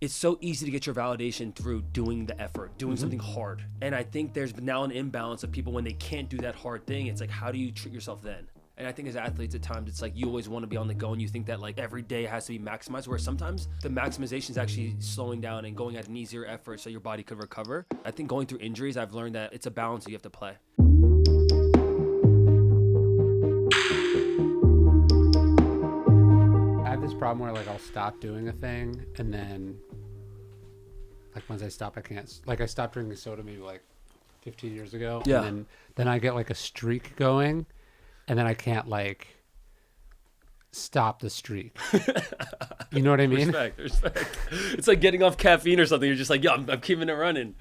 it's so easy to get your validation through doing the effort, doing something hard. And I think there's now an imbalance of people when they can't do that hard thing. It's like, how do you treat yourself then? And I think as athletes at times, it's like you always want to be on the go and you think that like every day has to be maximized, where sometimes the maximization is actually slowing down and going at an easier effort so your body could recover. I think going through injuries, I've learned that it's a balance that you have to play. I have this problem where like I'll stop doing a thing and then like once I stop I can't, like I stopped drinking soda maybe like 15 years ago. Yeah. And then I get like a streak going and then I can't like stop the streak. You know what I mean? Respect. It's like getting off caffeine or something. You're just like, yo, I'm keeping it running.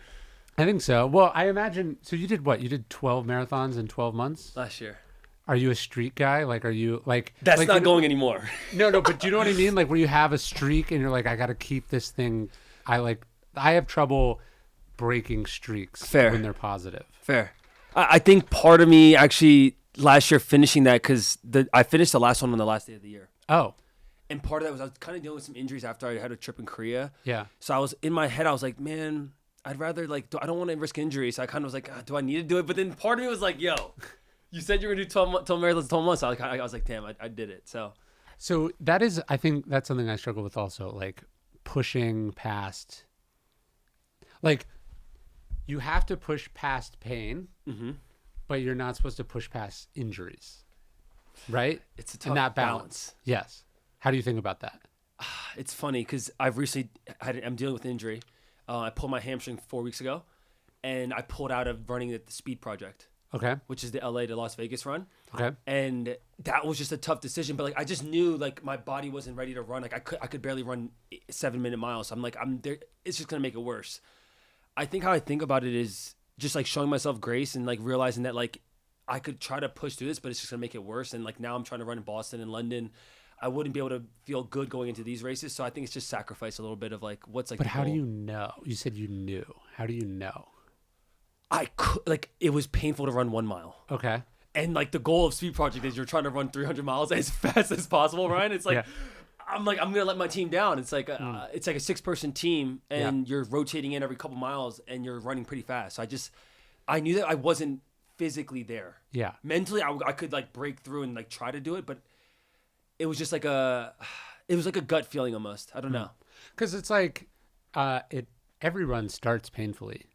I think so. Well, I imagine, so you did what? You did 12 marathons in 12 months? Last year. Are you a streak guy? Like, are you like... That's like, not going anymore. No, but do you know what I mean? Like where you have a streak and you're like, I got to keep this thing. I have trouble breaking streaks when they're positive. Fair. I think part of me actually last year finishing that because I finished the last one on the last day of the year. Oh. And part of that was I was kind of dealing with some injuries after I had a trip in Korea. Yeah. So I was in my head, I was like, man, I'd rather I don't want to risk injury. So I kind of was like, do I need to do it? But then part of me was like, yo, you said you were going to do 12 marathons, 12 months. I was like, damn, I did it. So that is, I think that's something I struggle with also, like pushing past, like you have to push past pain, but you're not supposed to push past injuries, right? It's a tough and that balance. Yes. How do you think about that? It's funny because I've recently I'm dealing with injury. I pulled my hamstring 4 weeks ago, and I pulled out of running the Speed Project. Okay. Which is the LA to Las Vegas run. Okay. And that was just a tough decision. But like I just knew like my body wasn't ready to run. Like I could barely run 7-minute miles. So I'm like, I'm there. It's just gonna make it worse. I think how I think about it is just like showing myself grace and like realizing that like I could try to push through this, but it's just gonna make it worse. And like now I'm trying to run in Boston and London. I wouldn't be able to feel good going into these races. So I think it's just sacrifice a little bit of like what's like. But how do you know? You said you knew. How do you know? I could, like, it was painful to run 1 mile. Okay. And like the goal of Speed Project is you're trying to run 300 miles as fast as possible, Ryan. It's like, Yeah. I'm gonna let my team down. It's like a 6-person team, and you're rotating in every couple miles, and you're running pretty fast. So I knew that I wasn't physically there. Yeah. Mentally, I could like break through and like try to do it, but it was just like it was like a gut feeling almost. I don't know. Because it's like, every run starts painfully.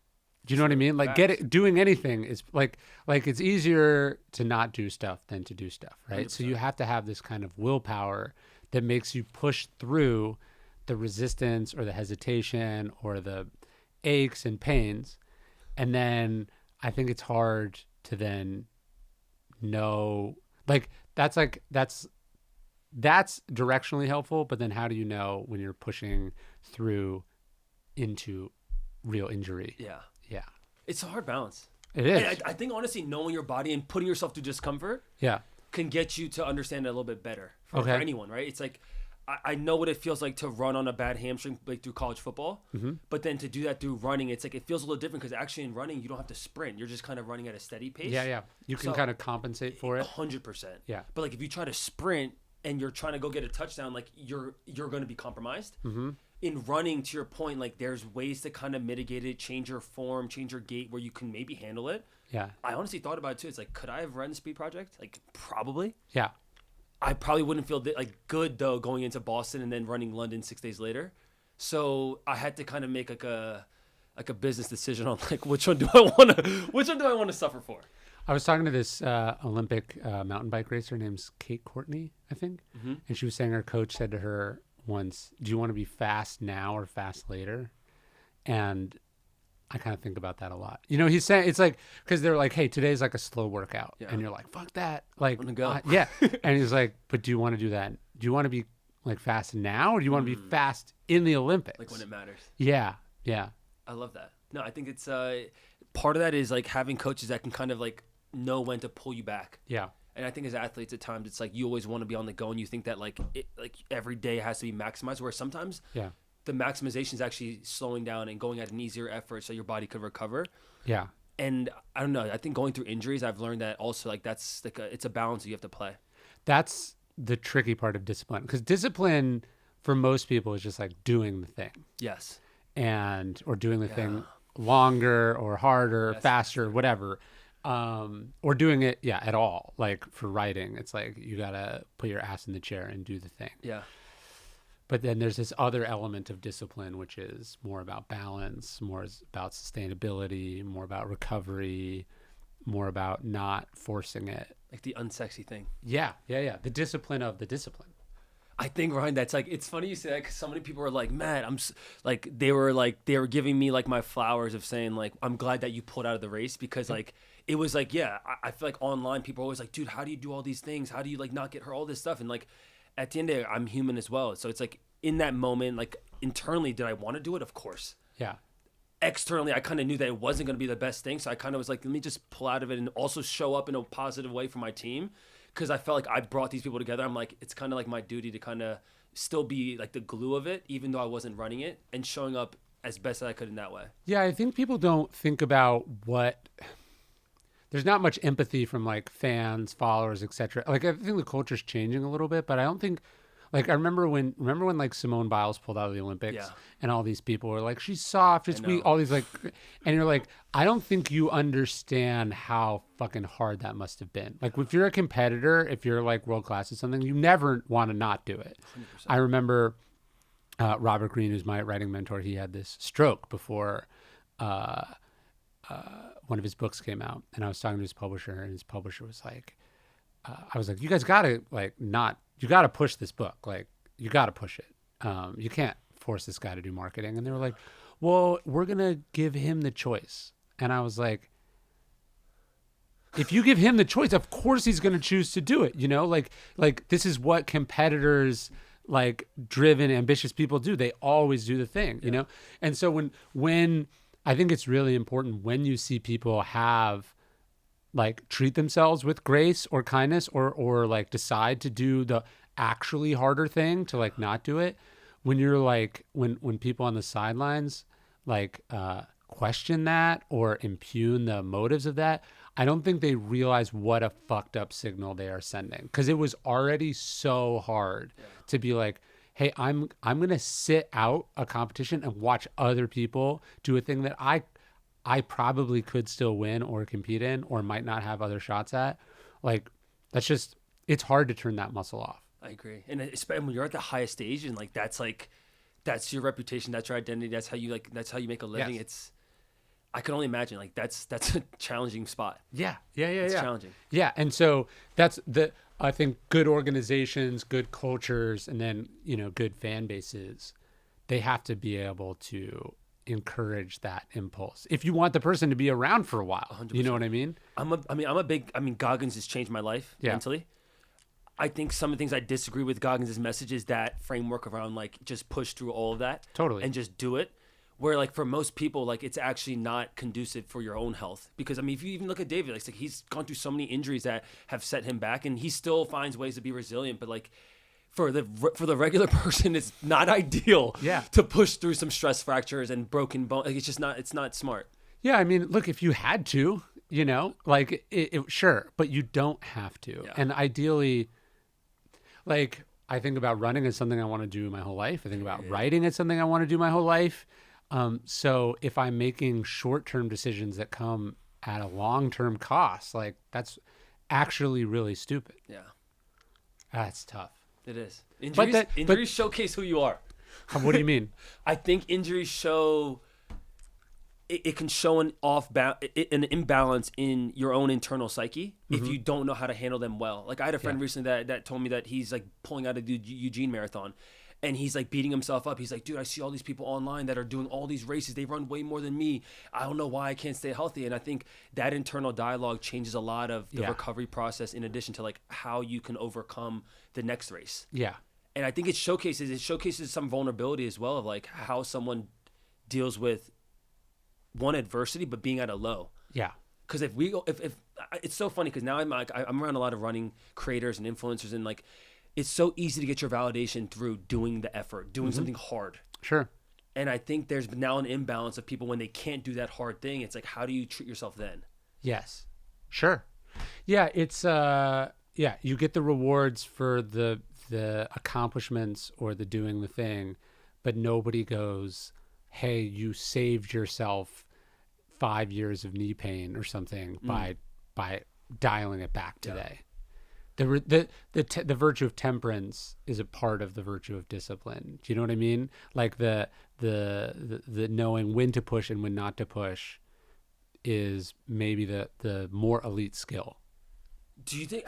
Do you know what I mean? Like doing anything is like it's easier to not do stuff than to do stuff, right? 100%. So you have to have this kind of willpower that makes you push through the resistance or the hesitation or the aches and pains. And then I think it's hard to then know, that's directionally helpful, but then how do you know when you're pushing through into real injury? Yeah. Yeah. It's a hard balance. It is. And I think honestly knowing your body and putting yourself through discomfort can get you to understand it a little bit better for anyone, right? It's like I know what it feels like to run on a bad hamstring like through college football, but then to do that through running, it's like it feels a little different because actually in running you don't have to sprint. You're just kind of running at a steady pace. Yeah. You can kind of compensate for it. 100%. Yeah. But like if you try to sprint and you're trying to go get a touchdown, like you're going to be compromised. In running, to your point, like there's ways to kind of mitigate it, change your form, change your gait where you can maybe handle it. Yeah. I honestly thought about it too. It's like, could I have run the Speed Project? Like probably. Yeah. I probably wouldn't feel like good though going into Boston and then running London 6 days later. So I had to kind of make like a business decision on like which one do I want to suffer for. I was talking to this Olympic mountain bike racer named Kate Courtney, I think, and she was saying her coach said to her once, do you want to be fast now or fast later? And I kind of think about that a lot. You know, he's saying, it's like, because they're like, hey, today's like a slow workout. Yeah. And you're like, fuck that. Like, I'm gonna go. Yeah. And he's like, but do you want to do that? Do you want to be like fast now or do you want to be fast in the Olympics? Like when it matters. Yeah. Yeah. I love that. No, I think it's part of that is like having coaches that can kind of like know when to pull you back. Yeah. And I think as athletes at times, it's like you always want to be on the go and you think that like every day has to be maximized, where sometimes the maximization is actually slowing down and going at an easier effort so your body could recover. Yeah. And I don't know, I think going through injuries, I've learned that also like that's like it's a balance that you have to play. That's the tricky part of discipline, because discipline for most people it's just like doing the thing Yes. or doing the thing longer or harder, Yes. faster, whatever. Or doing it, at all. Like for writing, it's like you gotta put your ass in the chair and do the thing. Yeah. But then there's this other element of discipline, which is more about balance, more about sustainability, more about recovery, more about not forcing it. Like the unsexy thing. Yeah. The discipline of the discipline. I think, Ryan, that's like, it's funny you say that because so many people are like, man, they were giving me like my flowers of saying like, I'm glad that you pulled out of the race because like, it was like, I feel like online people are always like, dude, how do you do all these things? How do you like not get hurt, all this stuff? And like, at the end of the day, I'm human as well. So it's like in that moment, like internally, did I want to do it? Of course. Yeah. Externally, I kind of knew that it wasn't going to be the best thing. So I kind of was like, let me just pull out of it and also show up in a positive way for my team. Because I felt like I brought these people together. I'm like, it's kind of like my duty to kind of still be like the glue of it, even though I wasn't running it and showing up as best as I could in that way. Yeah, I think people don't think about there's not much empathy from like fans, followers, etc. Like I think the culture's changing a little bit, but I don't think like I remember when like Simone Biles pulled out of the Olympics and all these people were like, she's soft, it's weak, all these like, and you're like, I don't think you understand how fucking hard that must have been. Like if you're a competitor, if you're like world class at something, you never want to not do it. 100%. I remember Robert Greene, who's my writing mentor, he had this stroke before one of his books came out, and I was talking to his publisher, and his publisher was like, I was like, you guys gotta like you gotta push this book, like you gotta push it. You can't force this guy to do marketing. And they were like, well, we're gonna give him the choice. And I was like, if you give him the choice, of course he's gonna choose to do it. You know, like this is what competitors, like driven, ambitious people do. They always do the thing, you know? And so when I think it's really important when you see people have like treat themselves with grace or kindness or like decide to do the actually harder thing to like not do it. When you're like, when people on the sidelines like question that or impugn the motives of that, I don't think they realize what a fucked up signal they are sending. Because it was already so hard to be like, hey, I'm gonna sit out a competition and watch other people do a thing that I probably could still win or compete in or might not have other shots at. Like that's just, it's hard to turn that muscle off. I agree. And especially when you're at the highest stage and like that's your reputation, that's your identity, that's how you make a living. Yes. I can only imagine like that's a challenging spot. Yeah. It's challenging. Yeah. And so that's I think good organizations, good cultures, and then, you know, good fan bases, they have to be able to encourage that impulse if you want the person to be around for a while. 100%. You know what I mean? Goggins has changed my life mentally. I think some of the things I disagree with Goggins' message is that framework around like just push through all of that. Totally. And just do it. Where like for most people, like it's actually not conducive for your own health. Because I mean, if you even look at David, like he's gone through so many injuries that have set him back and he still finds ways to be resilient. But like for the regular person, it's not ideal to push through some stress fractures and broken bone. Like it's not smart. Yeah. I mean, look, if you had to, you know, like sure, but you don't have to. Yeah. And ideally, like I think about running as something I want to do my whole life. I think about writing as something I want to do my whole life. So if I'm making short-term decisions that come at a long-term cost, like that's actually really stupid. Yeah. That's tough. It is. Injuries showcase who you are. What do you mean? I think injuries show, it can show an imbalance in your own internal psyche if you don't know how to handle them well. Like I had a friend recently that told me that he's like pulling out a Eugene marathon. And he's like beating himself up. He's like, dude, I see all these people online that are doing all these races. They run way more than me. I don't know why I can't stay healthy. And I think that internal dialogue changes a lot of the recovery process in addition to like how you can overcome the next race. Yeah. And I think it showcases some vulnerability as well of like how someone deals with one adversity, but being at a low. Yeah. Because if it's so funny because now I'm around a lot of running creators and influencers and like, it's so easy to get your validation through doing the effort, doing something hard. Sure. And I think there's now an imbalance of people when they can't do that hard thing. It's like, how do you treat yourself then? Yes. Sure. Yeah. It's, you get the rewards for the the accomplishments or the doing the thing, but nobody goes, hey, you saved yourself 5 years of knee pain or something by dialing it back today. The virtue of temperance is a part of the virtue of discipline. Do you know what I mean? Like the knowing when to push and when not to push is maybe the more elite skill. Do you think,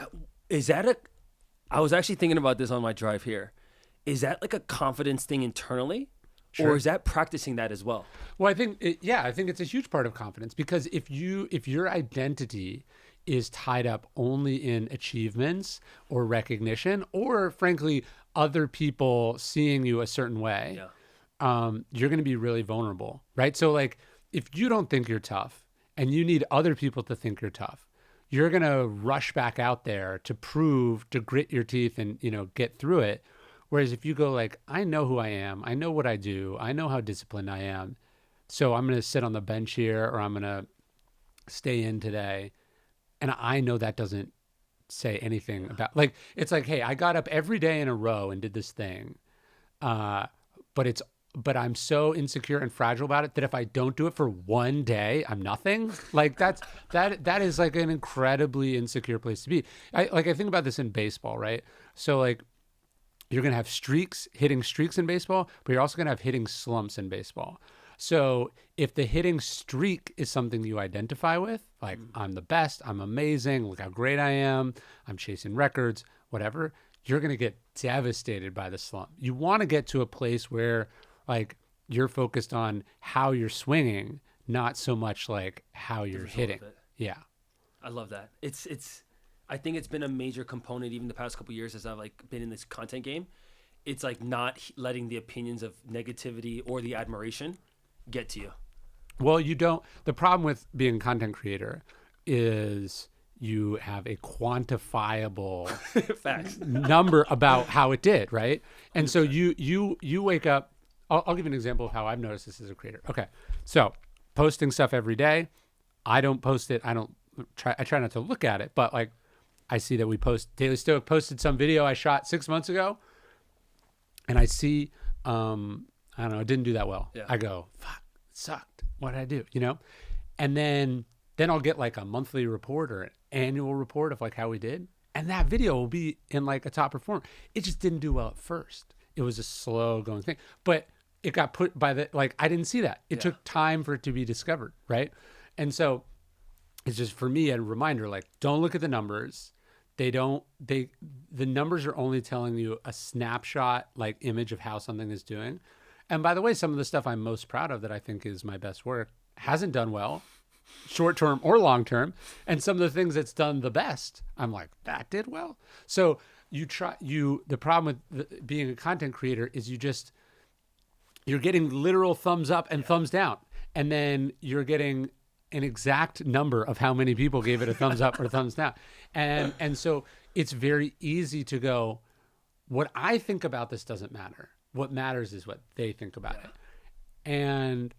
I was actually thinking about this on my drive here. Is that like a confidence thing internally? Sure. Or is that practicing that as well? Well, I think it's a huge part of confidence, because if your identity is tied up only in achievements or recognition, or frankly, other people seeing you a certain way, you're going to be really vulnerable, right? So like, if you don't think you're tough and you need other people to think you're tough, you're going to rush back out there to grit your teeth and, get through it. Whereas if you go like, I know who I am, I know what I do, I know how disciplined I am, so I'm going to sit on the bench here, or I'm going to stay in today. And I know that doesn't say anything about, like, it's like, hey, I got up every day in a row and did this thing. But I'm so insecure and fragile about it that if I don't do it for one day, I'm nothing. Like that is like an incredibly insecure place to be. I think about this in baseball, right? So like, you're going to have hitting streaks in baseball, but you're also going to have hitting slumps in baseball. So if the hitting streak is something you identify with, like I'm the best, I'm amazing, look how great I am, I'm chasing records, whatever, you're going to get devastated by the slump. You want to get to a place where like you're focused on how you're swinging, not so much like how you're hitting. Yeah. I love that. I think it's been a major component even the past couple of years as I've like been in this content game. It's like not letting the opinions of negativity or the admiration get to you. Well, the problem with being a content creator is you have a quantifiable number about how it did, right? And so you wake up. I'll give you an example of how I've noticed this as a creator. Okay, so posting stuff every day. I don't post it. I try not to look at it, but like I see that we Daily Stoic posted some video I shot 6 months ago, and I see, I don't know, it didn't do that well. Yeah. I go, fuck, it sucked. What did I do? And then I'll get like a monthly report or an annual report of like how we did. And that video will be in like a top performer. It just didn't do well at first. It was a slow going thing, but it got put by I didn't see that. It took time for it to be discovered. Right. And so it's just for me a reminder, like, don't look at the numbers. The numbers are only telling you a snapshot, like image of how something is doing. And by the way, some of the stuff I'm most proud of that I think is my best work hasn't done well, short term or long term. And some of the things that's done the best, I'm like, that did well. So the problem with being a content creator is you're getting literal thumbs up and thumbs down. And then you're getting an exact number of how many people gave it a thumbs up or a thumbs down. And so it's very easy to go, what I think about this doesn't matter. What matters is what they think about it. And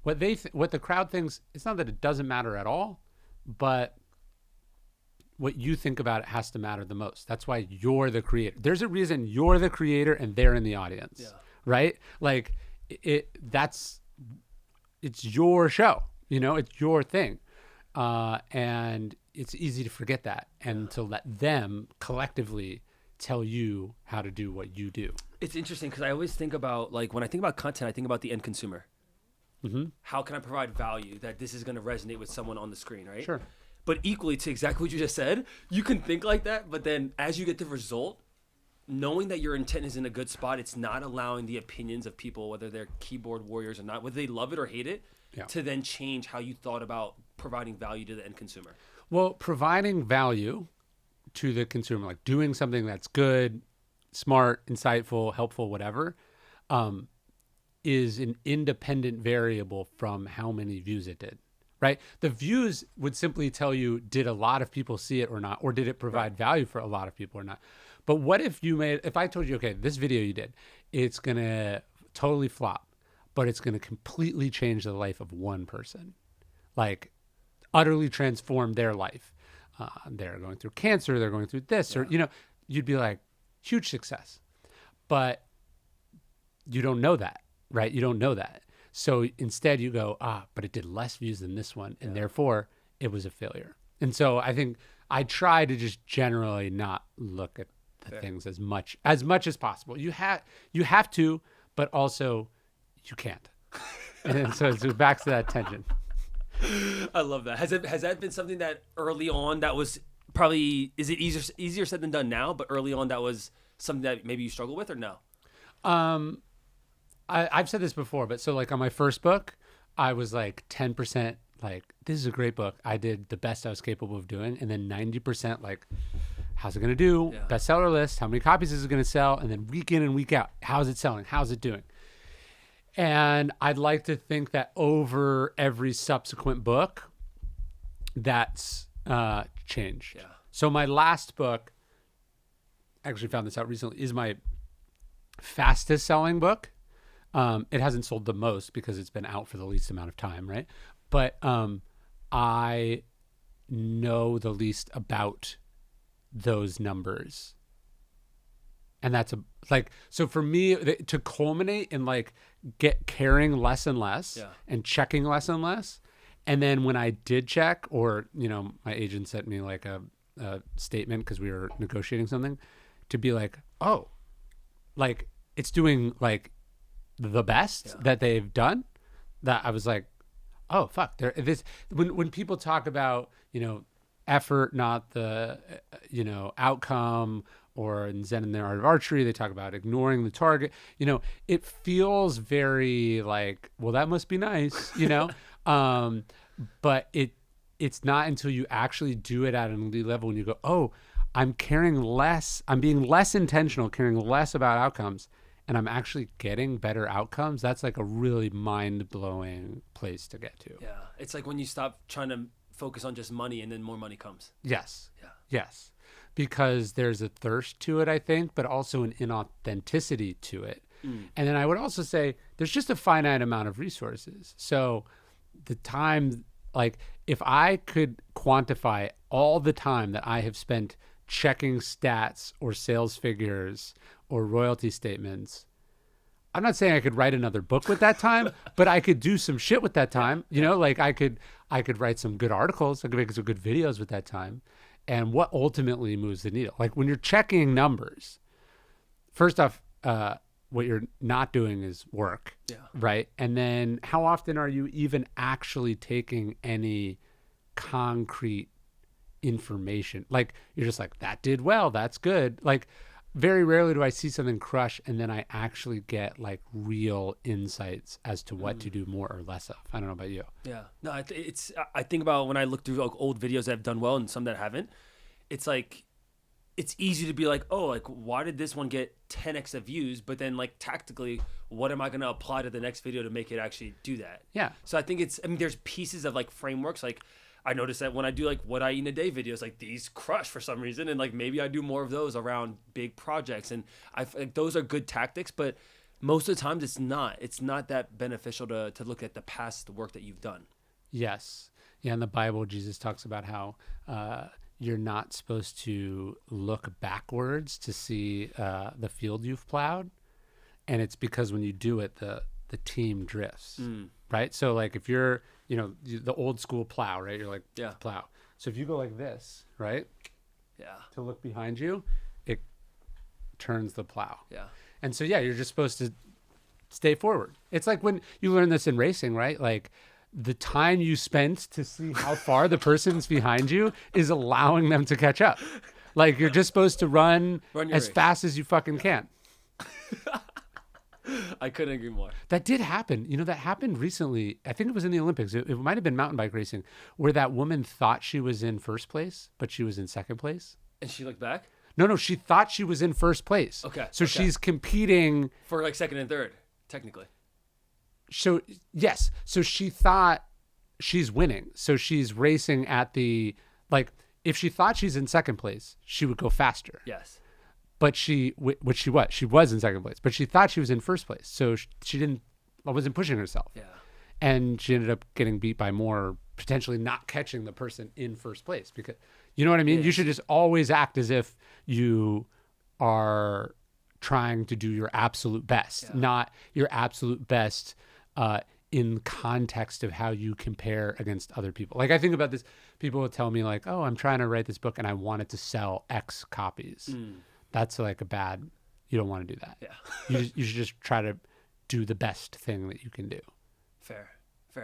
what the crowd thinks, it's not that it doesn't matter at all, but what you think about it has to matter the most. That's why you're the creator. There's a reason you're the creator and they're in the audience, right? Like it's your show, it's your thing. And it's easy to forget that and to let them collectively tell you how to do what you do. It's interesting because I always think about, like, when I think about content, I think about the end consumer. Mm-hmm. How can I provide value that this is going to resonate with someone on the screen, right? Sure. But equally to exactly what you just said, you can think like that, but then as you get the result, knowing that your intent is in a good spot, it's not allowing the opinions of people, whether they're keyboard warriors or not, whether they love it or hate it, to then change how you thought about providing value to the end consumer. Well, providing value to the consumer, like doing something that's good, smart, insightful, helpful, whatever, is an independent variable from how many views it did, right? The views would simply tell you, did a lot of people see it or not? Or did it provide value for a lot of people or not? But what if I told you, okay, this video you did, it's going to totally flop, but it's going to completely change the life of one person, like utterly transform their life. They're going through cancer, they're going through this, or, you'd be like, huge success. But you don't know that, right? You don't know that. So instead you go, but it did less views than this one, and therefore it was a failure. And so I think I try to just generally not look at the things as much as possible. You have to, but also you can't. And so it's back to that tension. I love that. Has that been something that early on that was probably, is it easier said than done now, but early on that was something that maybe you struggle with, or no? I've said this before, but so like on my first book, I was like 10% like, this is a great book. I did the best I was capable of doing. And then 90% like, how's it going to do? Yeah. Bestseller list. How many copies is it going to sell? And then week in and week out, how's it selling? How's it doing? And I'd like to think that over every subsequent book, that's changed. Yeah. So my last book, I actually found this out recently, is my fastest selling book. It hasn't sold the most because it's been out for the least amount of time, right? But I know the least about those numbers. And that's so for me to culminate in like caring less and less and checking less and less. And then when I did check, or, my agent sent me like a statement because we were negotiating something, to be like, oh, like it's doing like the best that they've done, that I was like, oh, fuck. When people talk about, effort, not the, outcome, or in Zen and the Art of Archery, they talk about ignoring the target. It feels very like, well, that must be nice, but it's not until you actually do it at an elite level when you go, oh, I'm caring less, I'm being less intentional, caring less about outcomes, and I'm actually getting better outcomes. That's like a really mind-blowing place to get to. Yeah. It's like when you stop trying to focus on just money and then more money comes. Yes. Yeah. Yes. Because there's a thirst to it, I think, but also an inauthenticity to it. And then I would also say there's just a finite amount of resources. So the time, like if I could quantify all the time that I have spent checking stats or sales figures or royalty statements, I'm not saying I could write another book with that time, but I could do some shit with that time. Like I could write some good articles. I could make some good videos with that time. And what ultimately moves the needle? Like when you're checking numbers, first off, what you're not doing is work, right? And then how often are you even actually taking any concrete information? Like you're just like, that did well, that's good. Like very rarely do I see something crush and then I actually get like real insights as to what to do more or less of. I don't know about you. Yeah. No, I think about when I look through like old videos that have done well and some that haven't, it's like, it's easy to be like, oh, like why did this one get 10x of views? But then like tactically, what am I going to apply to the next video to make it actually do that? Yeah. So I think there's pieces of like frameworks. Like I noticed that when I do like what I eat in a day videos, like these crush for some reason. And like, maybe I do more of those around big projects. And like, those are good tactics, but most of the times it's not that beneficial to look at the past work that you've done. Yes. Yeah. In the Bible, Jesus talks about how, you're not supposed to look backwards to see the field you've plowed. And it's because when you do it, the team drifts, right? So like if you're, the old school plow, right? You're like, plow. So if you go like this, right? Yeah. To look behind you, it turns the plow. Yeah. And so, you're just supposed to stay forward. It's like when you learn this in racing, right? Like, the time you spent to see how far the person's behind you is allowing them to catch up. Like you're just supposed to run as fast as you fucking can. I couldn't agree more. That did happen. That happened recently. I think it was in the Olympics. It might have been mountain bike racing where that woman thought she was in first place, but she was in second place. And she looked back? No, she thought she was in first place. Okay. So she's competing for like second and third, technically. So yes, so she thought she's winning. So she's racing at the, like, if she thought she's in second place, she would go faster. Yes. But she was in second place, but she thought she was in first place. So she wasn't pushing herself. Yeah. And she ended up getting beat by more, potentially not catching the person in first place because, you know what I mean? Yeah. You should just always act as if you are trying to do your absolute best, not your absolute best in context of how you compare against other people. Like I think about this, people will tell me like, oh, I'm trying to write this book and I want it to sell X copies. That's like you don't want to do that. Yeah. You should just try to do the best thing that you can do. Fair.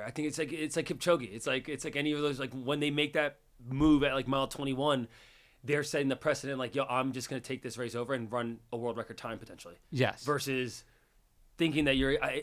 I think it's like Kipchoge. It's like any of those, like when they make that move at like mile 21, they're setting the precedent like, yo, I'm just going to take this race over and run a world record time potentially. Yes. Versus thinking that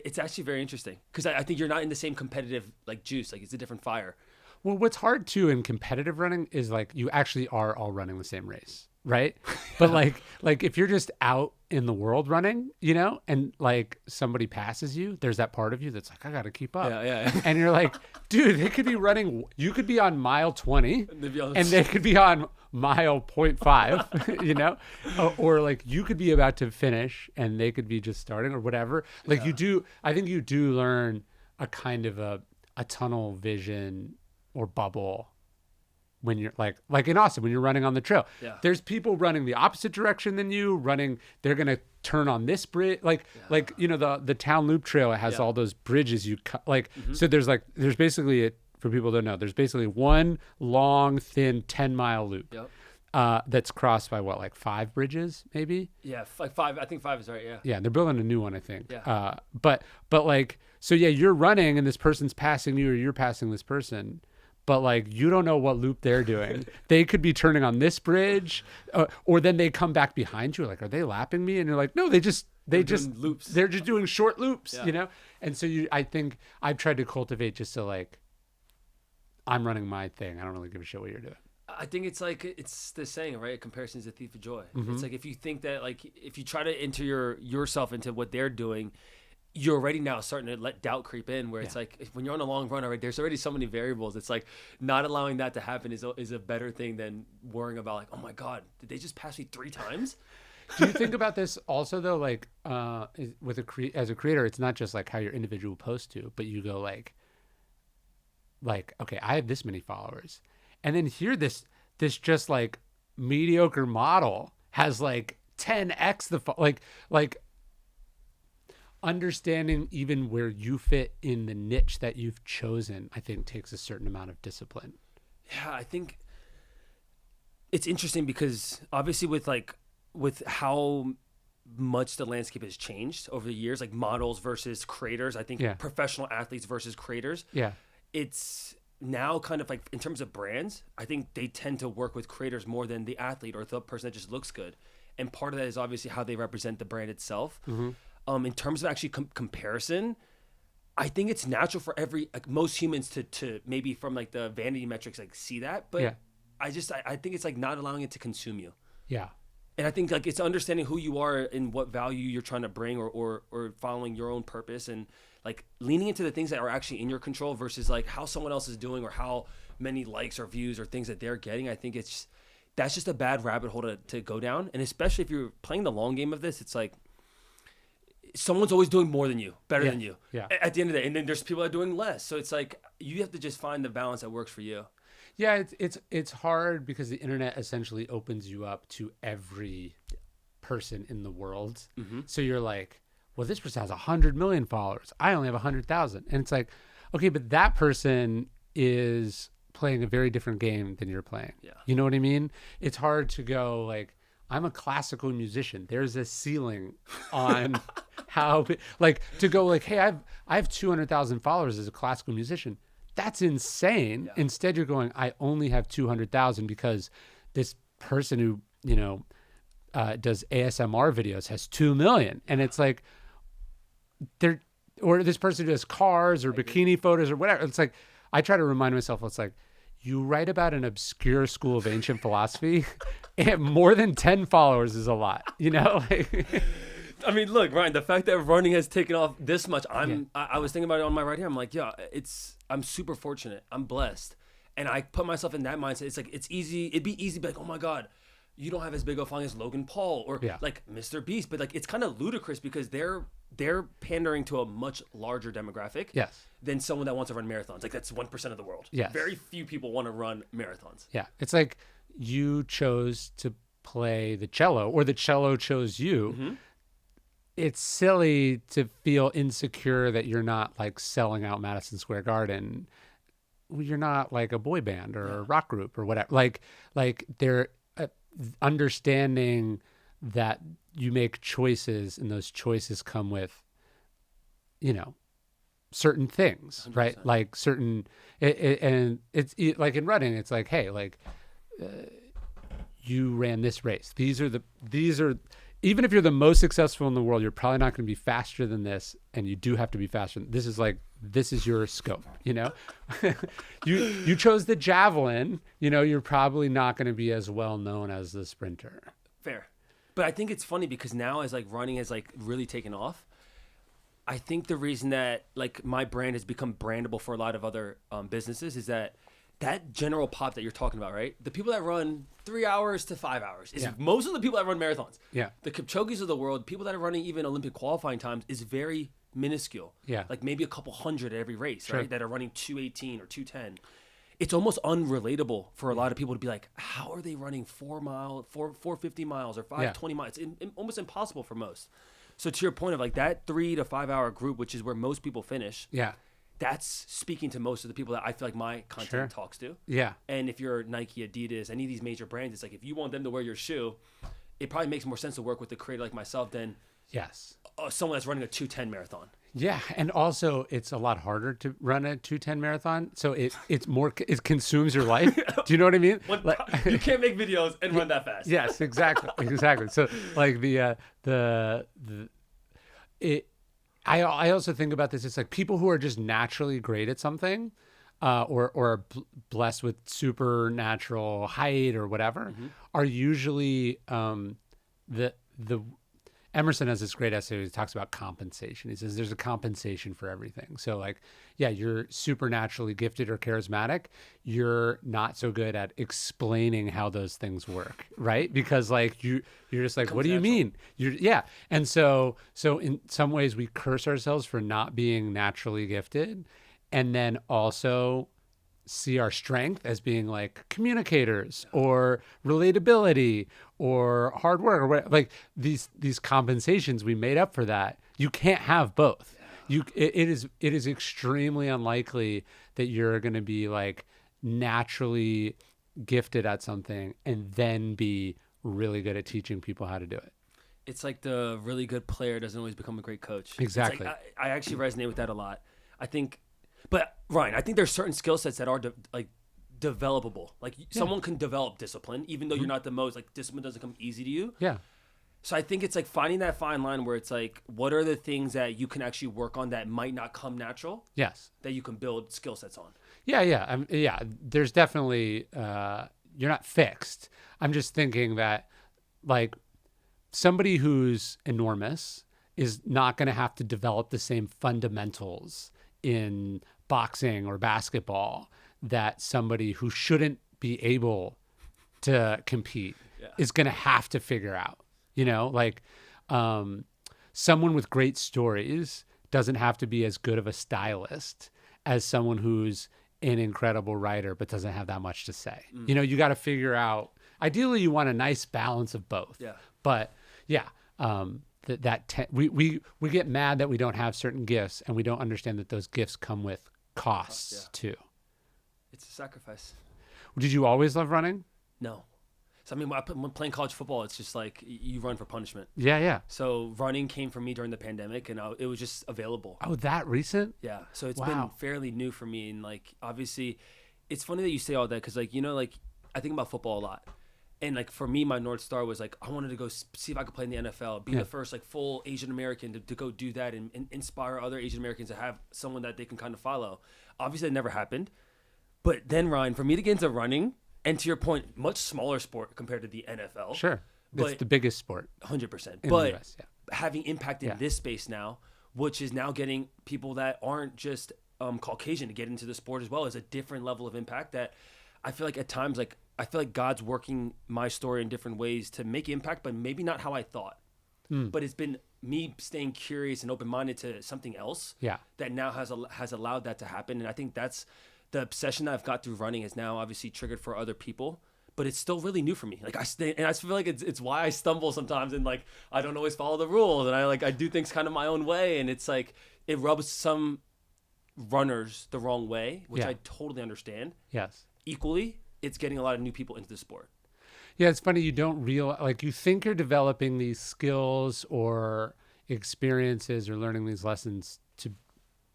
it's actually very interesting because I think you're not in the same competitive like juice. Like it's a different fire. Well, what's hard too in competitive running is like you actually are all running the same race, right? But like if you're just out in the world running, you know, and like somebody passes you, there's that part of you that's like, I got to keep up. Yeah. And you're like, dude, they could be running. You could be on mile 20 and they could be on mile 0.5, you know, or like you could be about to finish and they could be just starting or whatever. Like I think you do learn a kind of a tunnel vision or bubble when you're like in Austin, when you're running on the trail. There's people running the opposite direction than you they're going to turn on this bridge. Like, you know, the town loop trail has all those bridges you cut. Like, so there's basically for people to know, there's basically one long, thin 10-mile loop that's crossed by what, like 5 bridges maybe? Yeah, like 5. I think 5 is right. Yeah. Yeah. They're building a new one, I think. Yeah. But like, so yeah, you're running and this person's passing you or you're passing this person. But like, you don't know what loop they're doing. They could be turning on this bridge or then they come back behind you. Like, are they lapping me? And you're like, no, they're just loops. They're just doing short loops, you know? And so I think I've tried to cultivate just to like, I'm running my thing. I don't really give a shit what you're doing. I think it's like, it's the saying, right? Comparison is the thief of joy. It's like, if you think that like, if you try to enter yourself into what they're doing, you're already now starting to let doubt creep in where it's like when you're on a long run already, there's already so many variables. It's like not allowing that to happen is a better thing than worrying about like, oh my God, did they just pass me 3 times? Do you think about this also though? Like as a creator, it's not just like how your individual posts do, but you go like, okay, I have this many followers. And then here this just like mediocre model has like 10x like understanding even where you fit in the niche that you've chosen, I think takes a certain amount of discipline. Yeah, I think it's interesting because obviously with how much the landscape has changed over the years, like models versus creators, I think professional athletes versus creators. Yeah. It's now kind of like in terms of brands, I think they tend to work with creators more than the athlete or the person that just looks good. And part of that is obviously how they represent the brand itself. In terms of actually comparison, I think it's natural for most humans to maybe from like the vanity metrics like see that, but I think it's like not allowing it to consume you. Yeah. And I think like it's understanding who you are and what value you're trying to bring or following your own purpose and like leaning into the things that are actually in your control versus like how someone else is doing or how many likes or views or things that they're getting. I think that's just a bad rabbit hole to go down. And especially if you're playing the long game of this, it's like someone's always doing more than you, better than you at the end of the day. And then there's people that are doing less. So it's like, you have to just find the balance that works for you. Yeah. It's hard because the internet essentially opens you up to every person in the world. So you're like, well, this person has 100 million followers. I only have 100,000. And it's like, okay, but that person is playing a very different game than you're playing. Yeah. You know what I mean? It's hard to go like, I'm a classical musician. There's a ceiling on how, like, to go like, hey, I have 200,000 followers as a classical musician. That's insane. Yeah. Instead, you're going, I only have 200,000 because this person who, you know, does ASMR videos has 2 million. And it's like, or this person who does cars or bikini photos or whatever. It's like, I try to remind myself, it's like, you write about an obscure school of ancient philosophy, and more than 10 followers is a lot, you know? I mean, look, Ryan, the fact that running has taken off this much, I was thinking about it on my right here. I'm like, yeah, I'm super fortunate. I'm blessed. And I put myself in that mindset. It's like, it'd be easy to be like, oh my God, you don't have as big of a following as Logan Paul or like Mr. Beast. But like, it's kind of ludicrous because they're pandering to a much larger demographic than someone that wants to run marathons. Like that's 1% of the world. Yes. Very few people want to run marathons. Yeah. It's like you chose to play the cello or the cello chose you, it's silly to feel insecure that you're not like selling out Madison Square Garden. You're not like a boy band or a rock group or whatever. Like they're understanding that you make choices and those choices come with, certain things, 100%. Right? Like certain, and it's like in running, it's like, hey, like you ran this race. These are, even if you're the most successful in the world, you're probably not going to be faster than this. And you do have to be faster. This is your scope, you chose the javelin, you're probably not going to be as well known as the sprinter. Fair. But I think it's funny because now as like running has like really taken off, I think the reason that like my brand has become brandable for a lot of other businesses is that general pop that you're talking about, right? The people that run 3 hours to 5 hours is most of the people that run marathons. Yeah. The Kipchoge's of the world, people that are running even Olympic qualifying times is very minuscule. Yeah. Like maybe a couple hundred at every race, right? That are running 2:18 or 2:10. It's almost unrelatable for a lot of people to be like, how are they running 450 miles or 520 miles? It's almost impossible for most. So to your point of like that 3 to 5 hour group, which is where most people finish. Yeah. That's speaking to most of the people that I feel like my content talks to. Yeah. And if you're Nike, Adidas, any of these major brands, it's like if you want them to wear your shoe, it probably makes more sense to work with a creator like myself than someone that's running a 2:10 marathon. Yeah, and also it's a lot harder to run a 2:10 marathon, so it consumes your life. Do you know what I mean? You can't make videos and run that fast. Yes, exactly. So like I also think about this. It's like people who are just naturally great at something, or are blessed with supernatural height or whatever, are usually the Emerson has this great essay where he talks about compensation. He says there's a compensation for everything. So like, yeah, you're supernaturally gifted or charismatic. You're not so good at explaining how those things work, right? Because like you're just like, what do you mean? And so in some ways we curse ourselves for not being naturally gifted, and then also see our strength as being like communicators or relatability or hard work or whatever. Like these compensations we made up for that. You can't have both. It is extremely unlikely that you're going to be like naturally gifted at something and then be really good at teaching people how to do it. It's like the really good player doesn't always become a great coach. Exactly. Like, I actually resonate with that a lot. I think, but Ryan, I think there's certain skill sets that are developable. Like someone can develop discipline, even though you're not the most, like discipline doesn't come easy to you. Yeah. So I think it's like finding that fine line where it's like, what are the things that you can actually work on that might not come natural? Yes. That you can build skill sets on. Yeah. There's definitely, you're not fixed. I'm just thinking that like somebody who's enormous is not going to have to develop the same fundamentals in boxing or basketball that somebody who shouldn't be able to compete is going to have to figure out. Someone with great stories doesn't have to be as good of a stylist as someone who's an incredible writer but doesn't have that much to say. You got to figure out, ideally you want a nice balance of both. Yeah. But we get mad that we don't have certain gifts, and we don't understand that those gifts come with costs too. It's a sacrifice. Did you always love running? No. So I mean, when playing college football, it's just like you run for punishment. Yeah. So running came for me during the pandemic, and it was just available. Oh, that recent? Yeah. So it's been fairly new for me, and like obviously, it's funny that you say all that because like I think about football a lot. And like for me, my North Star was like I wanted to go see if I could play in the NFL, be the first like full Asian American to go do that and inspire other Asian Americans to have someone that they can kind of follow. Obviously, that never happened. But then Ryan, for me to get into running, and to your point, much smaller sport compared to the NFL. Sure, it's the biggest sport, 100%. But US, having impact in this space now, which is now getting people that aren't just Caucasian to get into the sport as well, is a different level of impact that I feel like at times like. I feel like God's working my story in different ways to make impact, but maybe not how I thought. But it's been me staying curious and open-minded to something else that now has allowed that to happen. And I think that's the obsession that I've got through running is now obviously triggered for other people. but it's still really new for me. Like I feel like it's why I stumble sometimes, and like I don't always follow the rules, and I do things kind of my own way, and it's like it rubs some runners the wrong way, which I totally understand. Yes. Equally, it's getting a lot of new people into the sport. Yeah, it's funny, you don't realize, like, you think you're developing these skills or experiences or learning these lessons to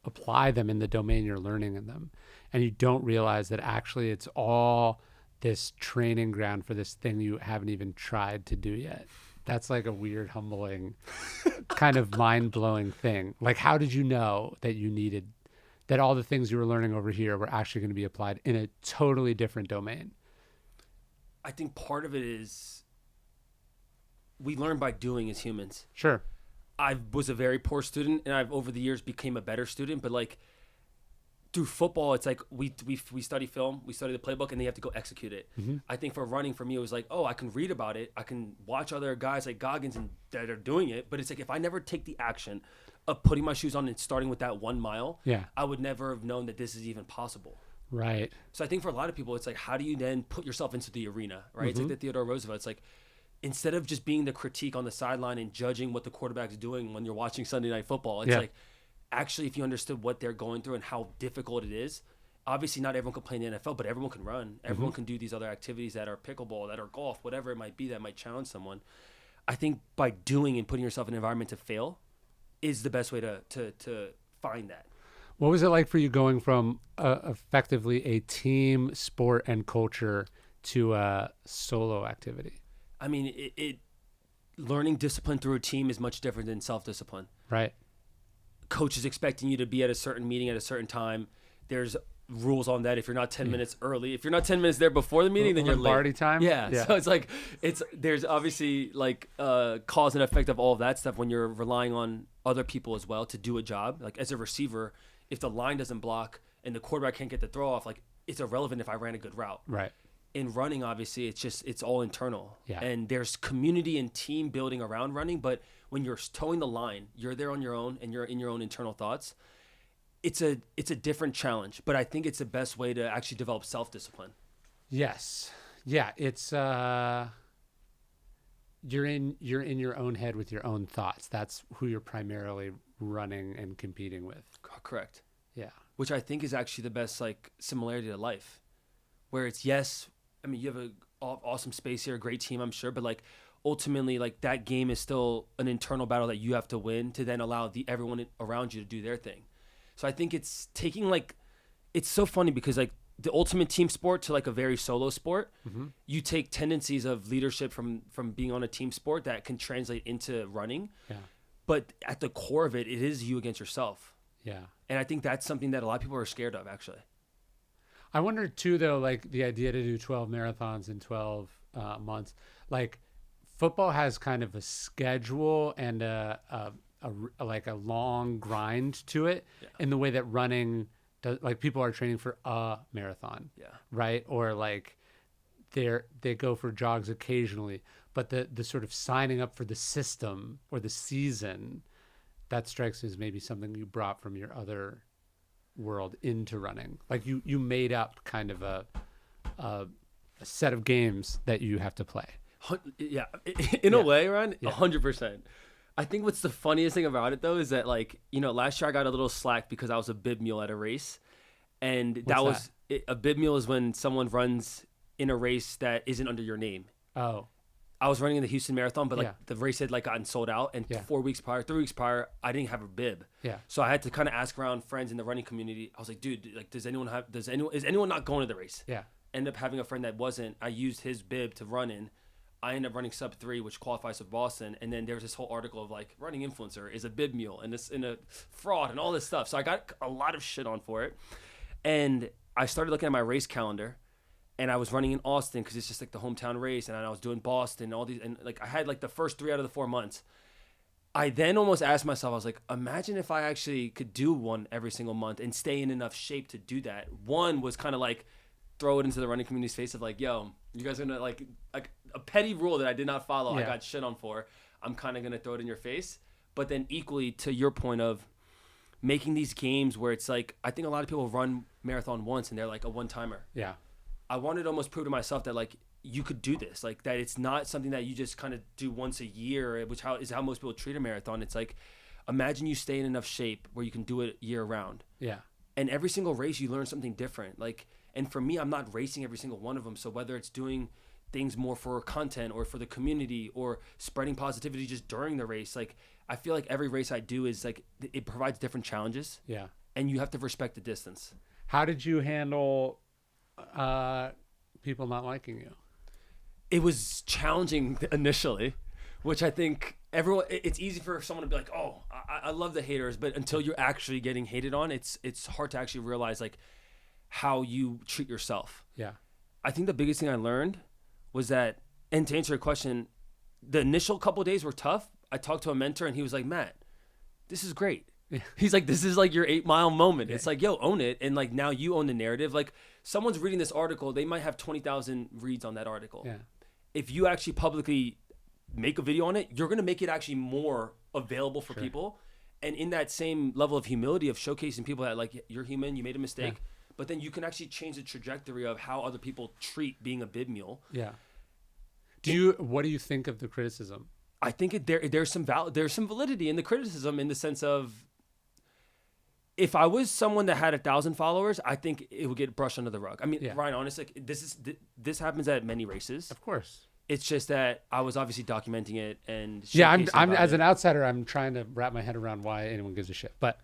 apply them in the domain you're learning in them, and you don't realize that actually it's all this training ground for this thing you haven't even tried to do yet. That's like a weird, humbling, kind of mind-blowing thing. Like, how did you know that you needed, that all the things you were learning over here were actually going to be applied in a totally different domain? I think part of it is we learn by doing as humans. Sure. I was a very poor student, and I've over the years became a better student, but like through football, it's like we study film, we study the playbook, and then you have to go execute it. Mm-hmm. I think for running, for me, it was like, oh, I can read about it. I can watch other guys like Goggins and that are doing it. But it's like if I never take the action of putting my shoes on and starting with that 1 mile, I would never have known that this is even possible. Right. So I think for a lot of people, it's like, how do you then put yourself into the arena, right? Mm-hmm. It's like the Theodore Roosevelt. It's like, instead of just being the critique on the sideline and judging what the quarterback's doing when you're watching Sunday Night Football, it's like, actually, if you understood what they're going through and how difficult it is, obviously not everyone can play in the NFL, but everyone can run. Everyone can do these other activities that are pickleball, that are golf, whatever it might be that might challenge someone. I think by doing and putting yourself in an environment to fail is the best way to find that. What was it like for you going from effectively a team sport and culture to a solo activity? I mean, it learning discipline through a team is much different than self-discipline. Right. Coach is expecting you to be at a certain meeting at a certain time. There's rules on that. If you're not 10 minutes early, if you're not 10 minutes there before the meeting, then you're late. Party time? Yeah. So it's like, there's obviously like cause and effect of all of that stuff when you're relying on other people as well to do a job. Like as a receiver, if the line doesn't block and the quarterback can't get the throw off, like it's irrelevant if I ran a good route. Right. In running, obviously, it's all internal. Yeah. And there's community and team building around running, but when you're towing the line, you're there on your own and you're in your own internal thoughts. It's a different challenge, but I think it's the best way to actually develop self-discipline. Yes. Yeah. It's you're in your own head with your own thoughts. That's who you're primarily running and competing with. Correct. Yeah. Which I think is actually the best like similarity to life, where it's yes. I mean, you have an awesome space here, a great team, I'm sure, but like ultimately, like that game is still an internal battle that you have to win to then allow everyone around you to do their thing. So I think it's taking like, it's so funny because like the ultimate team sport to like a very solo sport, you take tendencies of leadership from being on a team sport that can translate into running. Yeah. But at the core of it, it is you against yourself. Yeah. And I think that's something that a lot of people are scared of, actually. I wonder too, though, like the idea to do 12 marathons in 12 months, like football has kind of a schedule and a long grind to it in the way that running does. Like people are training for a marathon, right? Or like they go for jogs occasionally, but the sort of signing up for the system or the season, that strikes me as maybe something you brought from your other world into running. Like you made up kind of a set of games that you have to play. Yeah, in a way, Ron, 100%. I think what's the funniest thing about it though is that like, you know, last year I got a little slack because I was a bib mule at a race, and a bib mule is when someone runs in a race that isn't under your name. Oh. I was running in the Houston Marathon, but like the race had like gotten sold out, and 3 weeks prior, I didn't have a bib. Yeah. So I had to kind of ask around friends in the running community. I was like, dude, like, is anyone not going to the race? Yeah. End up having a friend that wasn't. I used his bib to run in. I ended up running sub 3, which qualifies with Boston. And then there was this whole article of like running influencer is a bib mule and this in a fraud and all this stuff. So I got a lot of shit on for it. And I started looking at my race calendar. And I was running in Austin because it's just like the hometown race, and I was doing Boston, all these, and like I had like the first 3 out of the 4 months. I then almost asked myself, I was like, imagine if I actually could do one every single month and stay in enough shape to do that. One was kind of like throw it into the running community's face of like, yo, you guys are gonna like a petty rule that I did not follow. I got shit on for. I'm kind of gonna throw it in your face. But then equally to your point of making these games where it's like, I think a lot of people run marathon once and they're like a one-timer. Yeah. I wanted to almost prove to myself that like you could do this, like that it's not something that you just kind of do once a year, which is how most people treat a marathon. It's like, imagine you stay in enough shape where you can do it year round. Yeah. And every single race you learn something different. Like, and for me, I'm not racing every single one of them. So whether it's doing things more for content or for the community or spreading positivity just during the race, like I feel like every race I do is like, it provides different challenges. Yeah. And you have to respect the distance. How did you handle people not liking you? It was challenging initially, which I think it's easy for someone to be like, oh, I love the haters, but until you're actually getting hated on, it's hard to actually realize like how you treat yourself. Yeah. I think the biggest thing I learned was that, and to answer your question, the initial couple of days were tough. I talked to a mentor and he was like, Matt, this is great. Yeah. He's like, this is like your 8 mile moment. Yeah. It's like, yo, own it. And like, now you own the narrative. Like someone's reading this article, they might have 20,000 reads on that article. Yeah. If you actually publicly make a video on it, you're going to make it actually more available for people. And in that same level of humility of showcasing people that like, you're human, you made a mistake, but then you can actually change the trajectory of how other people treat being a bib mule. Yeah. What do you think of the criticism? I think there's some validity in the criticism, in the sense of, if I was someone that had 1,000 followers, I think it would get brushed under the rug. I mean, Ryan, honestly, this happens at many races. Of course. It's just that I was obviously documenting it and I'm as an outsider, I'm trying to wrap my head around why anyone gives a shit. But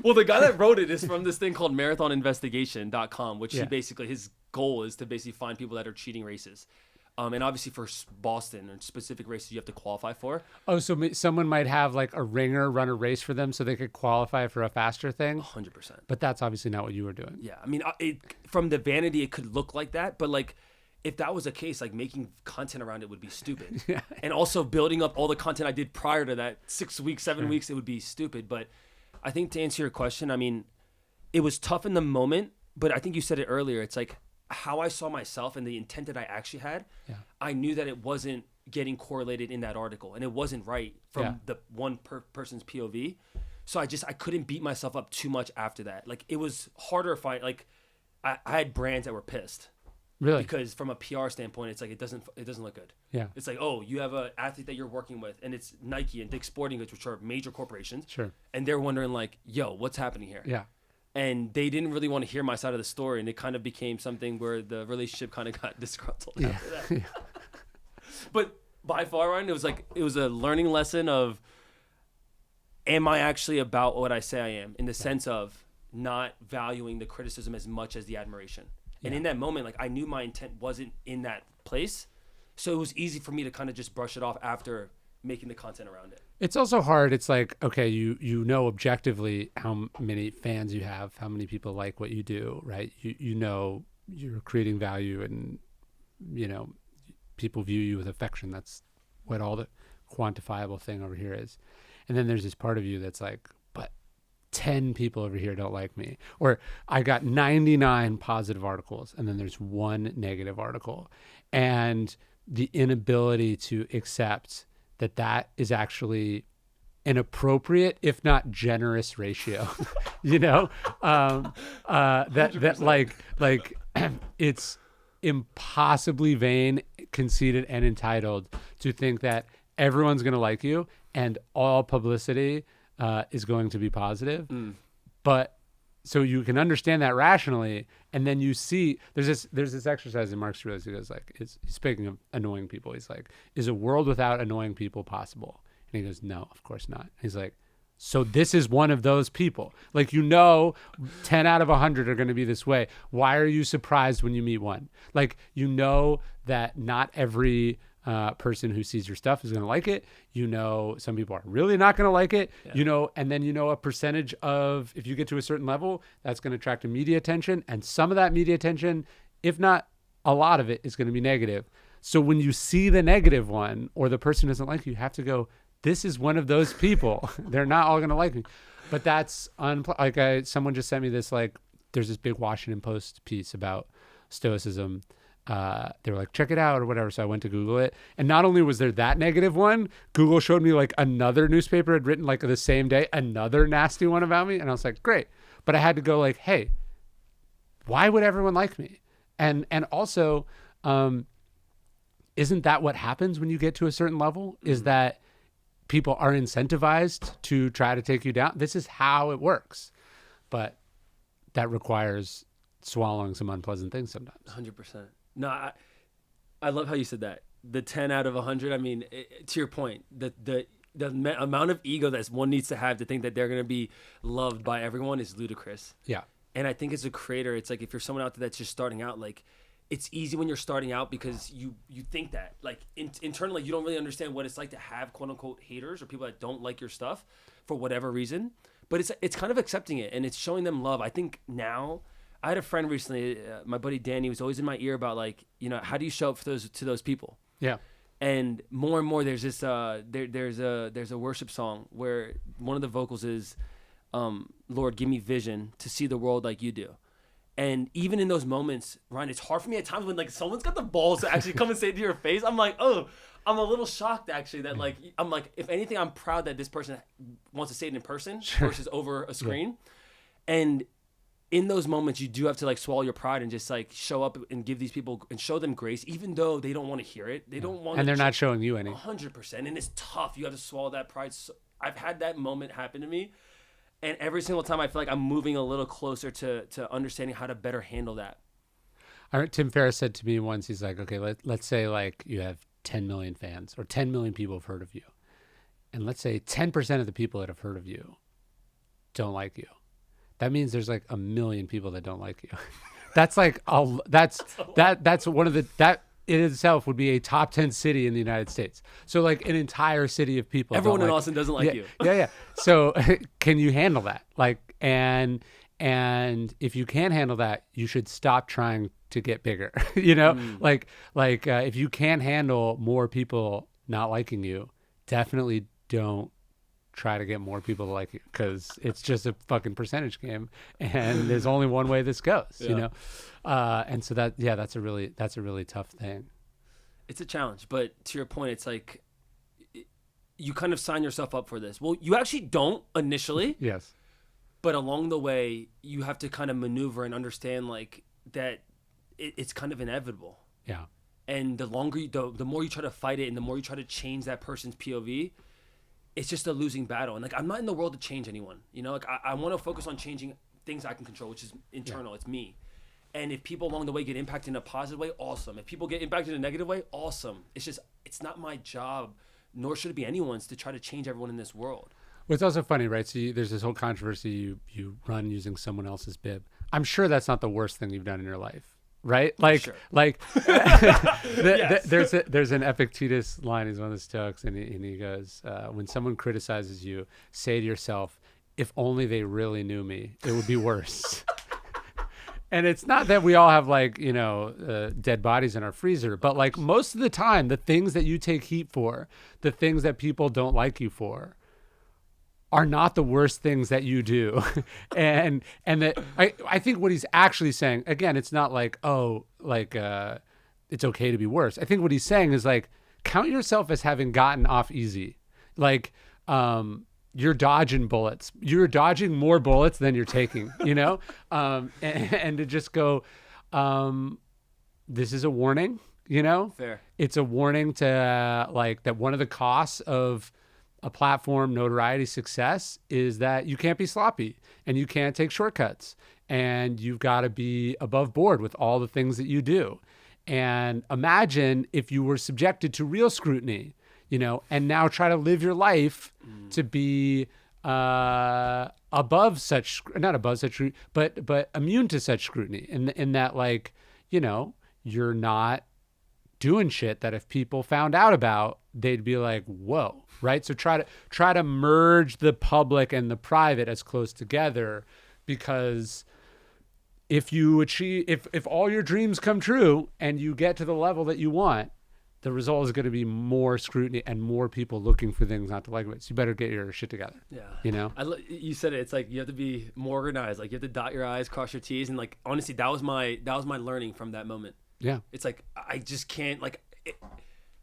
well, the guy that wrote it is from this thing called marathoninvestigation.com, which his goal is to basically find people that are cheating races. And obviously for Boston and specific races you have to qualify for. Oh, so someone might have like a ringer run a race for them so they could qualify for a faster thing? 100%. But that's obviously not what you were doing. Yeah. I mean, from the vanity, it could look like that. But like, if that was the case, like making content around it would be stupid. Yeah. And also building up all the content I did prior to that, 6 weeks, 7 weeks, it would be stupid. But I think to answer your question, I mean, it was tough in the moment, but I think you said it earlier. It's like, how I saw myself and the intent that I actually had, I knew that it wasn't getting correlated in that article and it wasn't right from the one person's POV. So I couldn't beat myself up too much after that. Like it was harder if I had brands that were pissed. Really? Because from a PR standpoint, it's like, it doesn't look good. Yeah. It's like, oh, you have an athlete that you're working with and it's Nike and Dick's Sporting Goods, which are major corporations. Sure. And they're wondering like, yo, what's happening here? Yeah. And they didn't really want to hear my side of the story, and it kind of became something where the relationship kind of got disgruntled after that. But by far, Ryan, it was a learning lesson of, am I actually about what I say I am, in the sense of not valuing the criticism as much as the admiration. And in that moment, like I knew my intent wasn't in that place, so it was easy for me to kind of just brush it off after making the content around it. It's also hard. It's like, okay, you know objectively how many fans you have, how many people like what you do, right? You know you're creating value and, you know, people view you with affection. That's what all the quantifiable thing over here is. And then there's this part of you that's like, but 10 people over here don't like me. Or I got 99 positive articles and then there's one negative article. And the inability to accept that is actually an appropriate, if not generous ratio, you know, that like it's impossibly vain, conceited, and entitled to think that everyone's going to like you and all publicity is going to be positive. But so you can understand that rationally, and then you see there's this exercise in Marx Aurelius. He goes like, he's speaking of annoying people. He's like, is a world without annoying people possible? And he goes, no, of course not. He's like, so this is one of those people. Like, 10 out of 100 are going to be this way. Why are you surprised when you meet one? Like, that not every person who sees your stuff is going to like it. Some people are really not going to like it. Yeah. And then a percentage of, if you get to a certain level, that's going to attract media attention, and some of that media attention, if not a lot of it, is going to be negative. So when you see the negative one, or the person doesn't like you have to go, this is one of those people. They're not all going to like me. But that's someone just sent me this, like, there's this big Washington Post piece about Stoicism. They were like, check it out or whatever. So I went to Google it. And not only was there that negative one, Google showed me like another newspaper had written like the same day, another nasty one about me. And I was like, great. But I had to go like, hey, why would everyone like me? And also, isn't that what happens when you get to a certain level? Is that people are incentivized to try to take you down? This is how it works. But that requires swallowing some unpleasant things sometimes. 100%. No, I love how you said that. The 10 out of 100. I mean, to your point, the amount of ego that one needs to have to think that they're going to be loved by everyone is ludicrous. Yeah. And I think as a creator, it's like if you're someone out there that's just starting out, like it's easy when you're starting out because you think that like internally you don't really understand what it's like to have quote unquote haters or people that don't like your stuff for whatever reason. But it's kind of accepting it and it's showing them love. I think now I had a friend recently, my buddy Danny, was always in my ear about like, you know, how do you show up for to those people? Yeah. And more there's this there's a worship song where one of the vocals is Lord, give me vision to see the world like you do. And even in those moments, Ryan, it's hard for me at times when like someone's got the balls to actually come and say it to your face. I'm like, oh, I'm a little shocked actually that like, I'm like, if anything, I'm proud that this person wants to say it in person versus over a screen. Yeah. And in those moments, you do have to like swallow your pride and just like show up and give these people and show them grace, even though they don't want to hear it. They don't want, and they're not showing you any. 100%, and it's tough. You have to swallow that pride. So I've had that moment happen to me, and every single time I feel like I'm moving a little closer to understanding how to better handle that. Tim Ferriss said to me once, he's like, okay, let's say like you have 10 million fans or 10 million people have heard of you, and let's say 10% of the people that have heard of you don't like you. That means there's like 1 million people that don't like you. That's like that's one of the that in itself would be a top 10 city in the United States. So like an entire city of people. Everyone in Austin doesn't like you. Yeah. So can you handle that? Like and if you can't handle that, you should stop trying to get bigger. You know, like if you can't handle more people not liking you, definitely don't try to get more people to like you, because it's just a fucking percentage game and there's only one way this goes. You know, and so that's a really tough thing. It's a challenge, but to your point, it's like you kind of sign yourself up for this. Well, you actually don't initially. Yes, but along the way you have to kind of maneuver and understand like that it's kind of inevitable. Yeah. And the more you try to fight it and the more you try to change that person's POV, it's just a losing battle. And like, I'm not in the world to change anyone, you know, like I want to focus on changing things I can control, which is internal. Yeah. It's me. And if people along the way get impacted in a positive way, awesome. If people get impacted in a negative way, awesome. It's not my job, nor should it be anyone's, to try to change everyone in this world. Well, it's also funny, right? So there's this whole controversy you run using someone else's bib. I'm sure that's not the worst thing you've done in your life. Right? Like, sure. There's an Epictetus line. He's one of the Stoics, and he goes, when someone criticizes you, say to yourself, if only they really knew me, it would be worse. And it's not that we all have like, you know, dead bodies in our freezer, but like most of the time, the things that you take heat for, the things that people don't like you for, are not the worst things that you do. and that I think what he's actually saying, again, it's not like, it's okay to be worse. I think what he's saying is like, count yourself as having gotten off easy. Like, you're dodging bullets. You're dodging more bullets than you're taking, you know? And to just go, this is a warning, you know? Fair. It's a warning to like that one of the costs of a platform notoriety success is that you can't be sloppy and you can't take shortcuts and you've got to be above board with all the things that you do. And imagine if you were subjected to real scrutiny, you know, and now try to live your life to be not above such scrutiny, but immune to such scrutiny in that, like, you know, you're not doing shit that if people found out about, they'd be like, whoa, right? So try to merge the public and the private as close together, because if all your dreams come true and you get to the level that you want, the result is going to be more scrutiny and more people looking for things not to like. So you better get your shit together. Yeah. You know? You said it. It's like you have to be more organized. Like you have to dot your I's, cross your T's. And like, honestly, that was my learning from that moment. Yeah. It's like, I just can't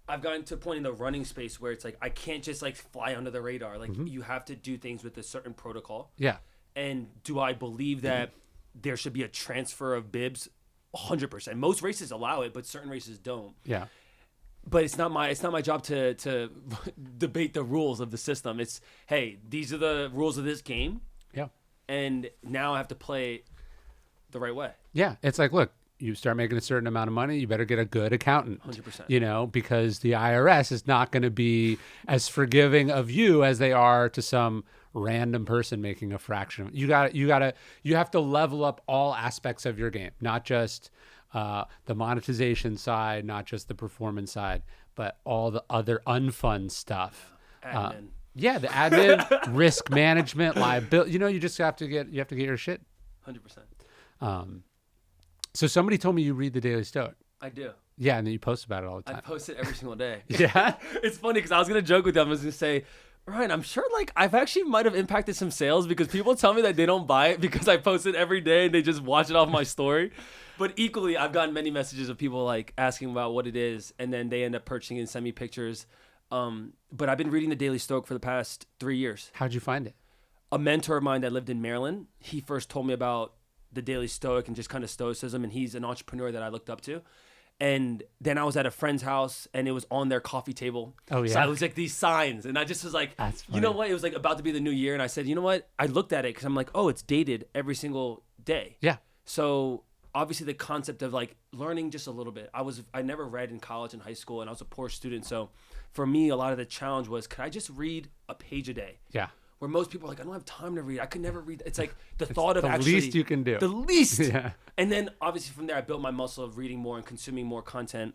I've gotten to a point in the running space where it's like, I can't just like fly under the radar. Like you have to do things with a certain protocol. Yeah. And do I believe that there should be a transfer of bibs? 100%. Most races allow it, but certain races don't. Yeah. but it's not my job to debate the rules of the system. It's, hey, these are the rules of this game. Yeah. And now I have to play the right way. Yeah. It's like, look, you start making a certain amount of money, you better get a good accountant. 100%. Because the IRS is not going to be as forgiving of you as they are to some random person making a fraction. You have to level up all aspects of your game, not just the monetization side, not just the performance side, but all the other unfun stuff. Admin. The admin, risk management, liability. You just have to get your shit. 100%. So somebody told me you read the Daily Stoic. I do. Yeah, and then you post about it all the time. I post it every single day. Yeah. It's funny because I was going to joke with them. I was going to say, Ryan, I'm sure I've actually might have impacted some sales because people tell me that they don't buy it because I post it every day and they just watch it off my story. But equally, I've gotten many messages of people asking about what it is, and then they end up purchasing and send me pictures. But I've been reading the Daily Stoic for the past 3 years. How'd you find it? A mentor of mine that lived in Maryland, he first told me about the Daily Stoic and just kind of Stoicism, and he's an entrepreneur that I looked up to. And then I was at a friend's house, and it was on their coffee table. Oh, yeah? So I was like, these signs, and I just was like, you know what? It was like about to be the new year, and I said, you know what? I looked at it because I'm like, oh, it's dated every single day. Yeah. So obviously the concept of learning just a little bit. I never read in college and high school, and I was a poor student. So for me, a lot of the challenge was, could I just read a page a day? Yeah. Where most people are like, I don't have time to read. I could never read. It's like the thought of the actually. least you can do. The least. Yeah. And then obviously from there, I built my muscle of reading more and consuming more content.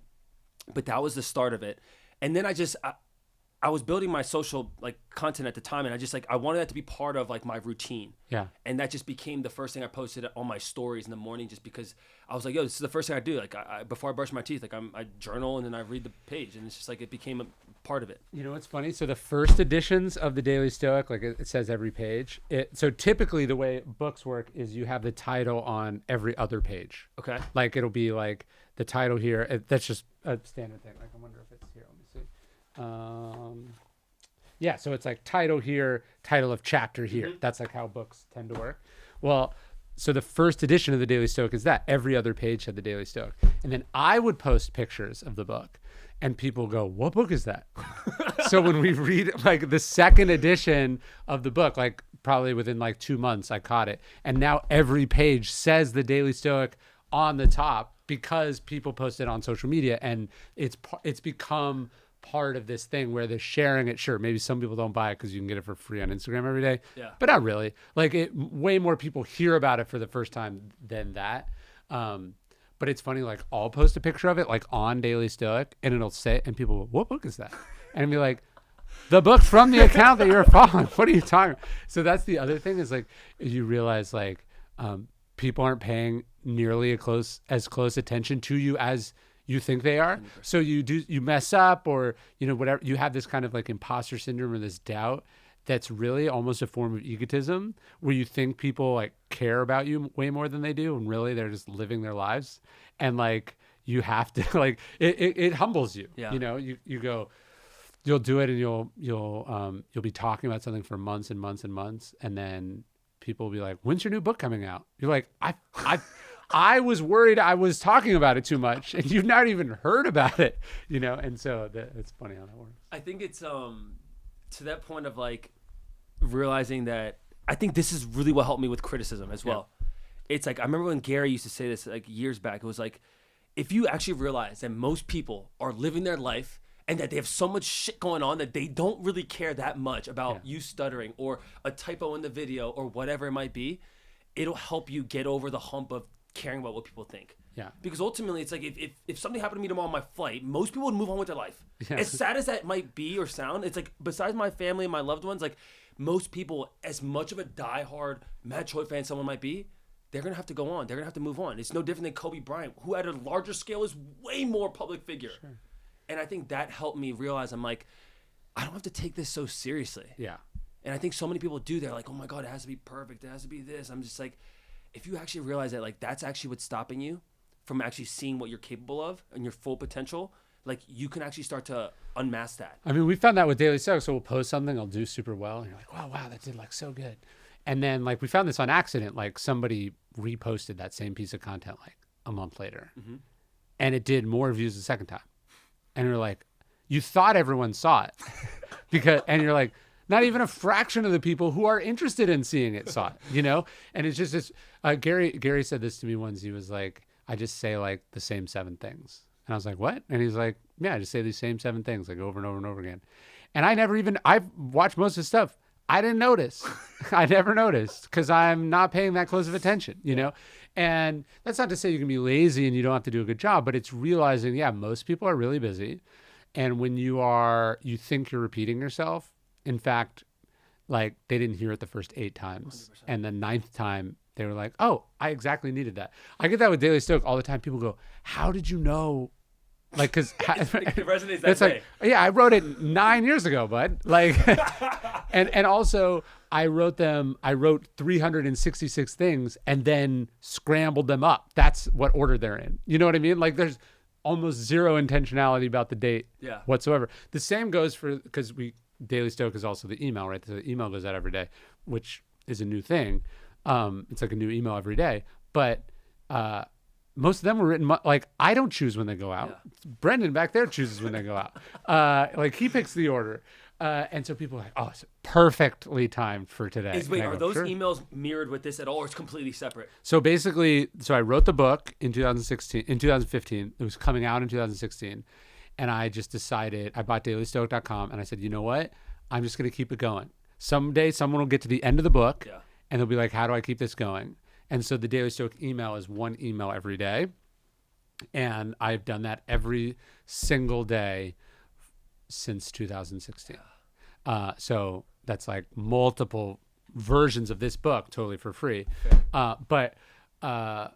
But that was the start of it. And then I was building my social content at the time, and I wanted that to be part of my routine. Yeah. And that just became the first thing I posted on my stories in the morning, just because I was like, yo, this is the first thing I do. Before I brush my teeth, I journal and then I read the page, and it's just it became a part of it. You know what's funny? So the first editions of the Daily Stoic, it says every page. So typically the way books work is you have the title on every other page. Okay. It'll be the title here. That's just a standard thing. I wonder if it's here. Let me see. Yeah, so it's title here, title of chapter here. Mm-hmm. That's how books tend to work. Well, so the first edition of the Daily Stoic is that. Every other page had the Daily Stoic. And then I would post pictures of the book, and people go, what book is that? So when we read the second edition of the book, probably within 2 months, I caught it. And now every page says the Daily Stoic on the top because people post it on social media, and it's become part of this thing where they're sharing it. Sure, maybe some people don't buy it because you can get it for free on Instagram every day. Yeah. But not really. Way more people hear about it for the first time than that. But it's funny, I'll post a picture of it on Daily Stoic, and it'll say, and people go, what book is that? And be like, the book from the account that you're following. What are you talking about? So that's the other thing is you realize people aren't paying nearly as close attention to you as you think they are. 100%. So you mess up, or whatever, you have this kind of imposter syndrome or this doubt that's really almost a form of egotism, where you think people care about you way more than they do, and really they're just living their lives. And you have to it humbles you. Yeah. You go, you'll do it, and you'll be talking about something for months and months and months, and then people will be like, when's your new book coming out? You're like, I was worried I was talking about it too much, and you've not even heard about it, and so it's funny how that works. I think it's to that point of realizing that I think this is really what helped me with criticism as well. Yeah. It's I remember when Gary used to say this years back. It was if you actually realize that most people are living their life and that they have so much shit going on that they don't really care that much about you stuttering or a typo in the video or whatever it might be, it'll help you get over the hump of caring about what people think. Yeah. Because ultimately it's if something happened to me tomorrow on my flight, most people would move on with their life. Yeah. As sad as that might be or sound, it's besides my family and my loved ones, most people, as much of a diehard Matt Choi fan someone might be, they're going to have to go on. They're going to have to move on. It's no different than Kobe Bryant, who at a larger scale is way more public figure. Sure. And I think that helped me realize I don't have to take this so seriously. Yeah. And I think so many people do. They're like, oh my God, it has to be perfect. It has to be this. I'm just if you actually realize that that's actually what's stopping you from actually seeing what you're capable of and your full potential, you can actually start to unmask that. I mean, we found that with Daily Stoic. So we'll post something, I'll do super well, and you're like, wow, that did so good. And then we found this on accident. Somebody reposted that same piece of content a month later, mm-hmm. and it did more views the second time. And you're like, you thought everyone saw it and you're like, not even a fraction of the people who are interested in seeing it saw it, And it's just this, Gary said this to me once. He was like, I just say like the same 7 things. And I was like, what? And he's like, yeah, I just say these same 7 things like over and over and over again. And I've watched most of his stuff. I didn't notice. I never noticed because I'm not paying that close of attention, And that's not to say you can be lazy and you don't have to do a good job, but it's realizing, most people are really busy. And when you think you're repeating yourself, in fact, like they didn't hear it the first 8 times. 100%. And the 9th time they were like, oh, I exactly needed that. I get that with Daily Stoic all the time. People go, how did you know? Like, because it resonates that it's day. Like, I wrote it 9 years ago, bud. Like, and also I wrote 366 things and then scrambled them up. That's what order they're in. You know what I mean? Like, there's almost zero intentionality about the date whatsoever. The same goes because Daily Stoic is also the email, right? So the email goes out every day, which is a new thing. It's like a new email every day, but most of them were written like I don't choose when they go out. Yeah. Brendan back there chooses when they go out. Like he picks the order, and so people are like, "Oh, it's perfectly timed for today." Are those emails mirrored with this at all, or it's completely separate? So basically, I wrote the book in 2015. It was coming out in 2016, and I just decided I bought DailyStoic.com, and I said, you know what? I'm just going to keep it going. Someday, someone will get to the end of the book. Yeah. And they'll be like, how do I keep this going? And so the Daily Stoic email is 1 email every day. And I've done that every single day since 2016. So that's like multiple versions of this book totally for free. But I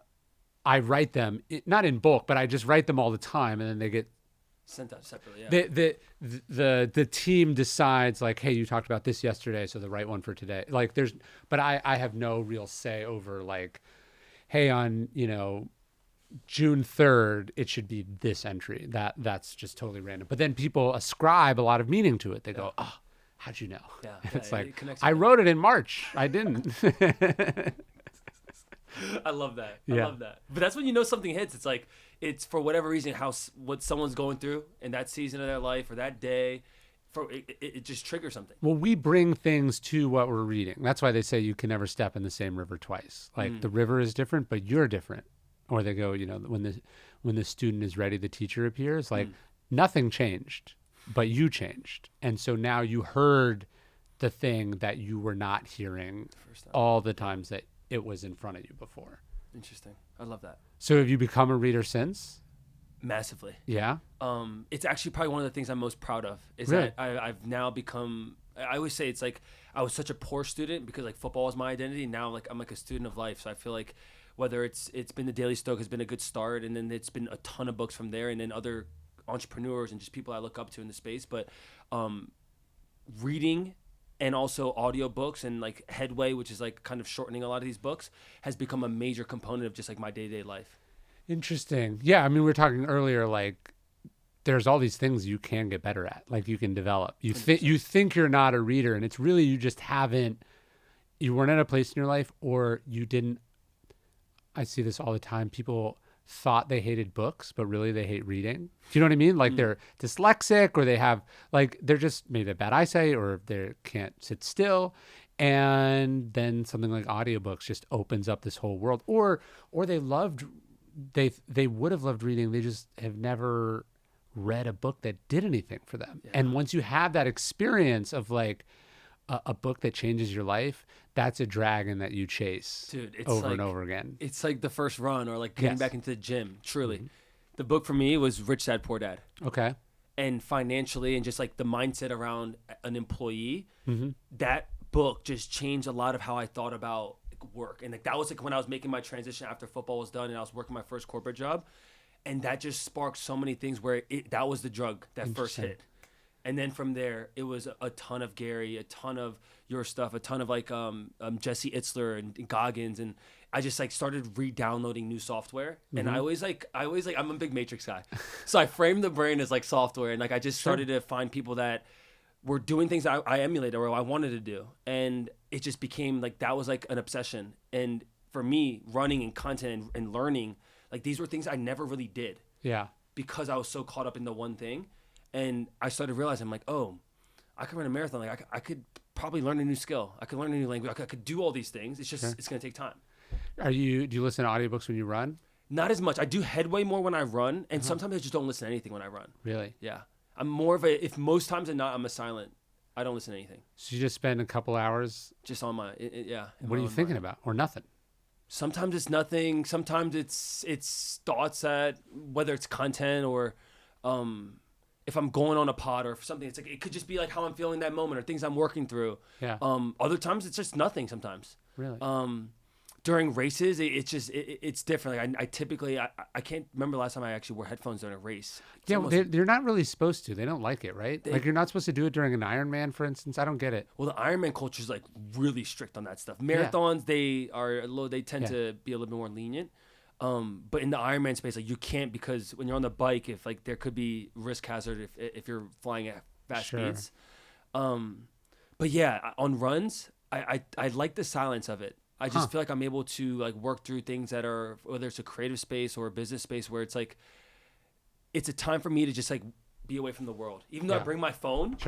write them, not in bulk, but I just write them all the time. And then they get sent out separately. Yeah. The team decides like, hey, you talked about this yesterday, so the right one for today. Like but I have no real say over like, hey, on June 3rd, it should be this entry. That's just totally random. But then people ascribe a lot of meaning to it. They go, oh, how'd you know? Yeah. It's like I wrote it in March. I didn't. I love that. I love that. But that's when you know something hits. It's like, it's for whatever reason, what someone's going through in that season of their life or that day, it just triggers something. Well, we bring things to what we're reading. That's why they say you can never step in the same river twice. Like the river is different, but you're different. Or they go, when the student is ready, the teacher appears. Like nothing changed, but you changed. And so now you heard the thing that you were not hearing all the times that it was in front of you before. Interesting. I love that. So have you become a reader since? Massively. Yeah. It's actually probably one of the things I'm most proud of is really? that I've now become, I always say it's like I was such a poor student because like football is my identity. Now like I'm like a student of life. So I feel like whether it's been the Daily Stoic has been a good start, and then it's been a ton of books from there, and then other entrepreneurs and just people I look up to in the space. But reading and also audiobooks and like Headway, which is like kind of shortening a lot of these books, has become a major component of just like my day-to-day life. Interesting. Yeah, I mean, we were talking earlier, like there's all these things you can get better at, like you can develop. You think you're not a reader, and it's really you just you weren't at a place in your life, or you didn't. I see this all the time. People thought they hated books, but really they hate reading. Do you know what I mean? Like they're dyslexic, or they have they're just maybe they have bad eyesight, or they can't sit still. And then something like audiobooks just opens up this whole world, or they would have loved reading. They just have never read a book that did anything for them. Yeah. And once you have that experience of like a book that changes your life, that's a dragon that you chase. Dude, it's over and over again. It's like the first run, or like getting back into the gym. Truly. The book for me was Rich Dad Poor Dad. Okay. And financially, and just like the mindset around an employee, that book just changed a lot of how I thought about work. And like that was like when I was making my transition after football was done, and I was working my first corporate job, and that just sparked so many things where that was the drug that first hit. And then from there, it was a ton of Gary, a ton of your stuff, a ton of like Jesse Itzler and Goggins, and I just like started re-downloading new software. And I always like I'm a big Matrix guy, so I framed the brain as like software, and like I just started to find people that were doing things I emulated or I wanted to do, and it just became like that was like an obsession. And for me, running and content and learning, like these were things I never really did. Yeah. because I was so caught up in the one thing. And I started realizing, I'm like, oh, I could run a marathon. Like I could probably learn a new skill. I could learn a new language. I could do all these things. It's just, it's going to take time. Do you listen to audiobooks when you run? Not as much. I do headway more when I run. And sometimes I just don't listen to anything when I run. Really? Yeah. I'm more of if most times than not, I'm a silent. I don't listen to anything. So you just spend a couple hours just on my, yeah. What are you thinking about? Or nothing? Sometimes it's nothing. Sometimes it's thoughts that, whether it's content or if I'm going on a pod or something, it's like it could just be like how I'm feeling that moment or things I'm working through. Yeah. Other times it's just nothing. Sometimes. Really. During races, it's different. Like I typically I can't remember the last time I actually wore headphones during a race. Yeah, they're not really supposed to. They don't like it, right? Like you're not supposed to do it during an Ironman, for instance. I don't get it. Well, the Ironman culture is like really strict on that stuff. Marathons, they tend to be a little bit more lenient. But in the Ironman space, like you can't, because when you're on the bike, if like there could be risk hazard if you're flying at fast speeds. But yeah, on runs, I like the silence of it. I just feel like I'm able to like work through things that are, whether it's a creative space or a business space, where it's like, it's a time for me to just like be away from the world. Even though I bring my phone,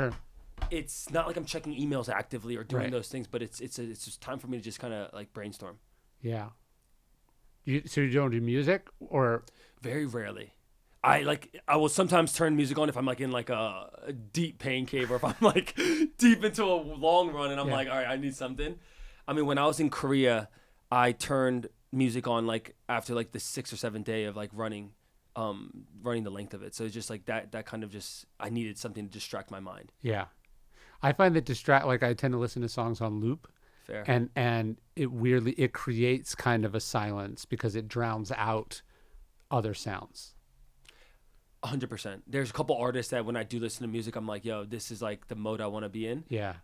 it's not like I'm checking emails actively or doing those things, but it's just time for me to just kind of like brainstorm. Yeah. So you don't do music, or? Very rarely. I will sometimes turn music on if I'm like in like a deep pain cave, or if I'm like deep into a long run and I'm like, all right, I need something. I mean, when I was in Korea, I turned music on like after like the 6th or 7th day of like running the length of it. So it's just like that kind of just, I needed something to distract my mind. Yeah. I find that like I tend to listen to songs on loop. Fair. And it creates kind of a silence because it drowns out other sounds. 100%. There's a couple artists that when I do listen to music, I'm like, yo, this is like the mode I want to be in. Yeah.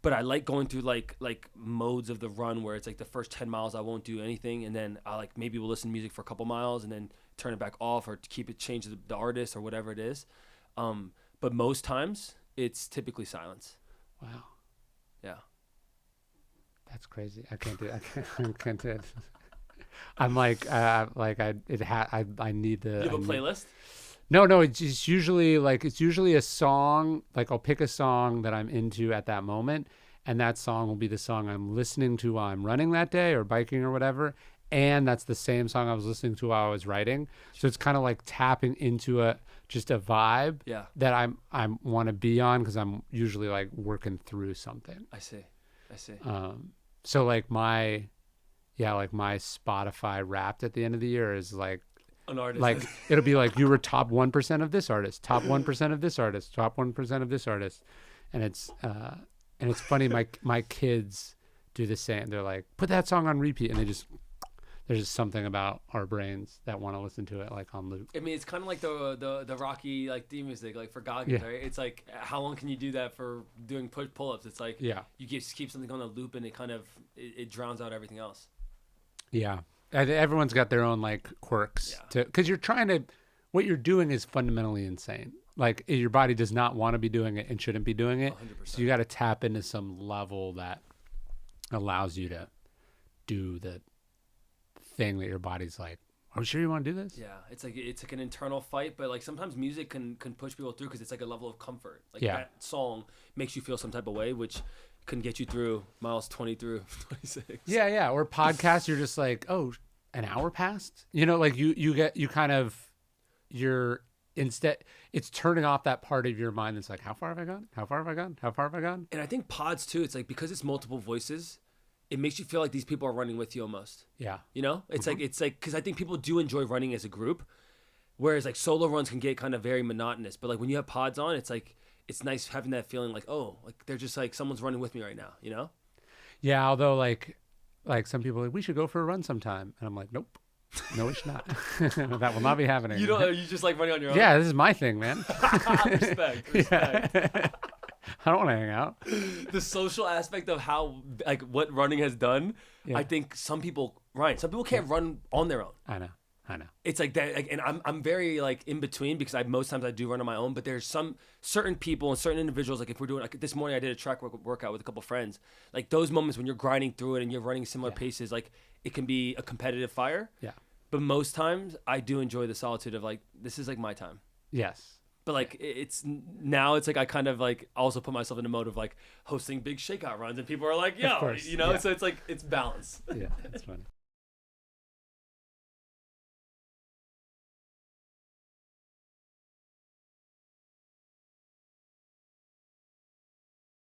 But I like going through like modes of the run where it's like the first 10 miles I won't do anything, and then I like maybe we'll listen to music for a couple miles and then turn it back off or change the artist or whatever it is. But most times it's typically silence. Wow. Yeah. That's crazy. I can't do it. I can't do it. I'm like I need the. You have a playlist? No, it's usually a song. Like I'll pick a song that I'm into at that moment, and that song will be the song I'm listening to while I'm running that day or biking or whatever. And that's the same song I was listening to while I was writing. So it's kind of like tapping into a vibe that I want to be on, because I'm usually like working through something. I see. So like my Spotify Wrapped at the end of the year is like an artist. Like it'll be like, you were top 1% of this artist, top 1% of this artist, top 1% of this artist, and it's funny. My kids do the same. They're like, put that song on repeat, and there's just something about our brains that want to listen to it like on loop. I mean, it's kind of like the Rocky like theme music, like for Goggins, right? It's like, how long can you do that for doing pull-ups? It's like you just keep something on a loop, and it kind of it drowns out everything else. Yeah. Everyone's got their own like quirks because what you're doing is fundamentally insane. Like your body does not want to be doing it and shouldn't be doing it. 100%. So you got to tap into some level that allows you to do the thing that your body's like, are you sure you want to do this? Yeah. It's like an internal fight, but like sometimes music can push people through because it's like a level of comfort. Like that song makes you feel some type of way, which can get you through miles 20 through 26. Yeah. Or podcasts, you're just like, oh, an hour passed? You know, like instead, it's turning off that part of your mind that's like, how far have I gone? How far have I gone? How far have I gone? And I think pods too, it's like, because it's multiple voices, it makes you feel like these people are running with you almost. Yeah. You know? It's like, because I think people do enjoy running as a group, whereas like solo runs can get kind of very monotonous. But like when you have pods on, it's like, it's nice having that feeling like, oh, like they're just like, someone's running with me right now, you know? Yeah, although like some people are like, we should go for a run sometime. And I'm like, nope. No, we should not. That will not be happening. You just like running on your own? Yeah, this is my thing, man. Respect. Yeah. I don't want to hang out. The social aspect of how, like, what running has done, I think some people can't run on their own. I know. It's like that, like, and I'm very like in between, because most times I do run on my own, but there's some certain people and certain individuals, like if we're doing, like this morning I did a track workout with a couple friends, like those moments when you're grinding through it and you're running similar paces, like it can be a competitive fire. Yeah. But most times I do enjoy the solitude of like, this is like my time. Yes. But like it's now it's like I kind of like also put myself in a mode of like hosting big shakeout runs and people are like, yo, course, you know, yeah. so it's like it's balance. Yeah, that's funny.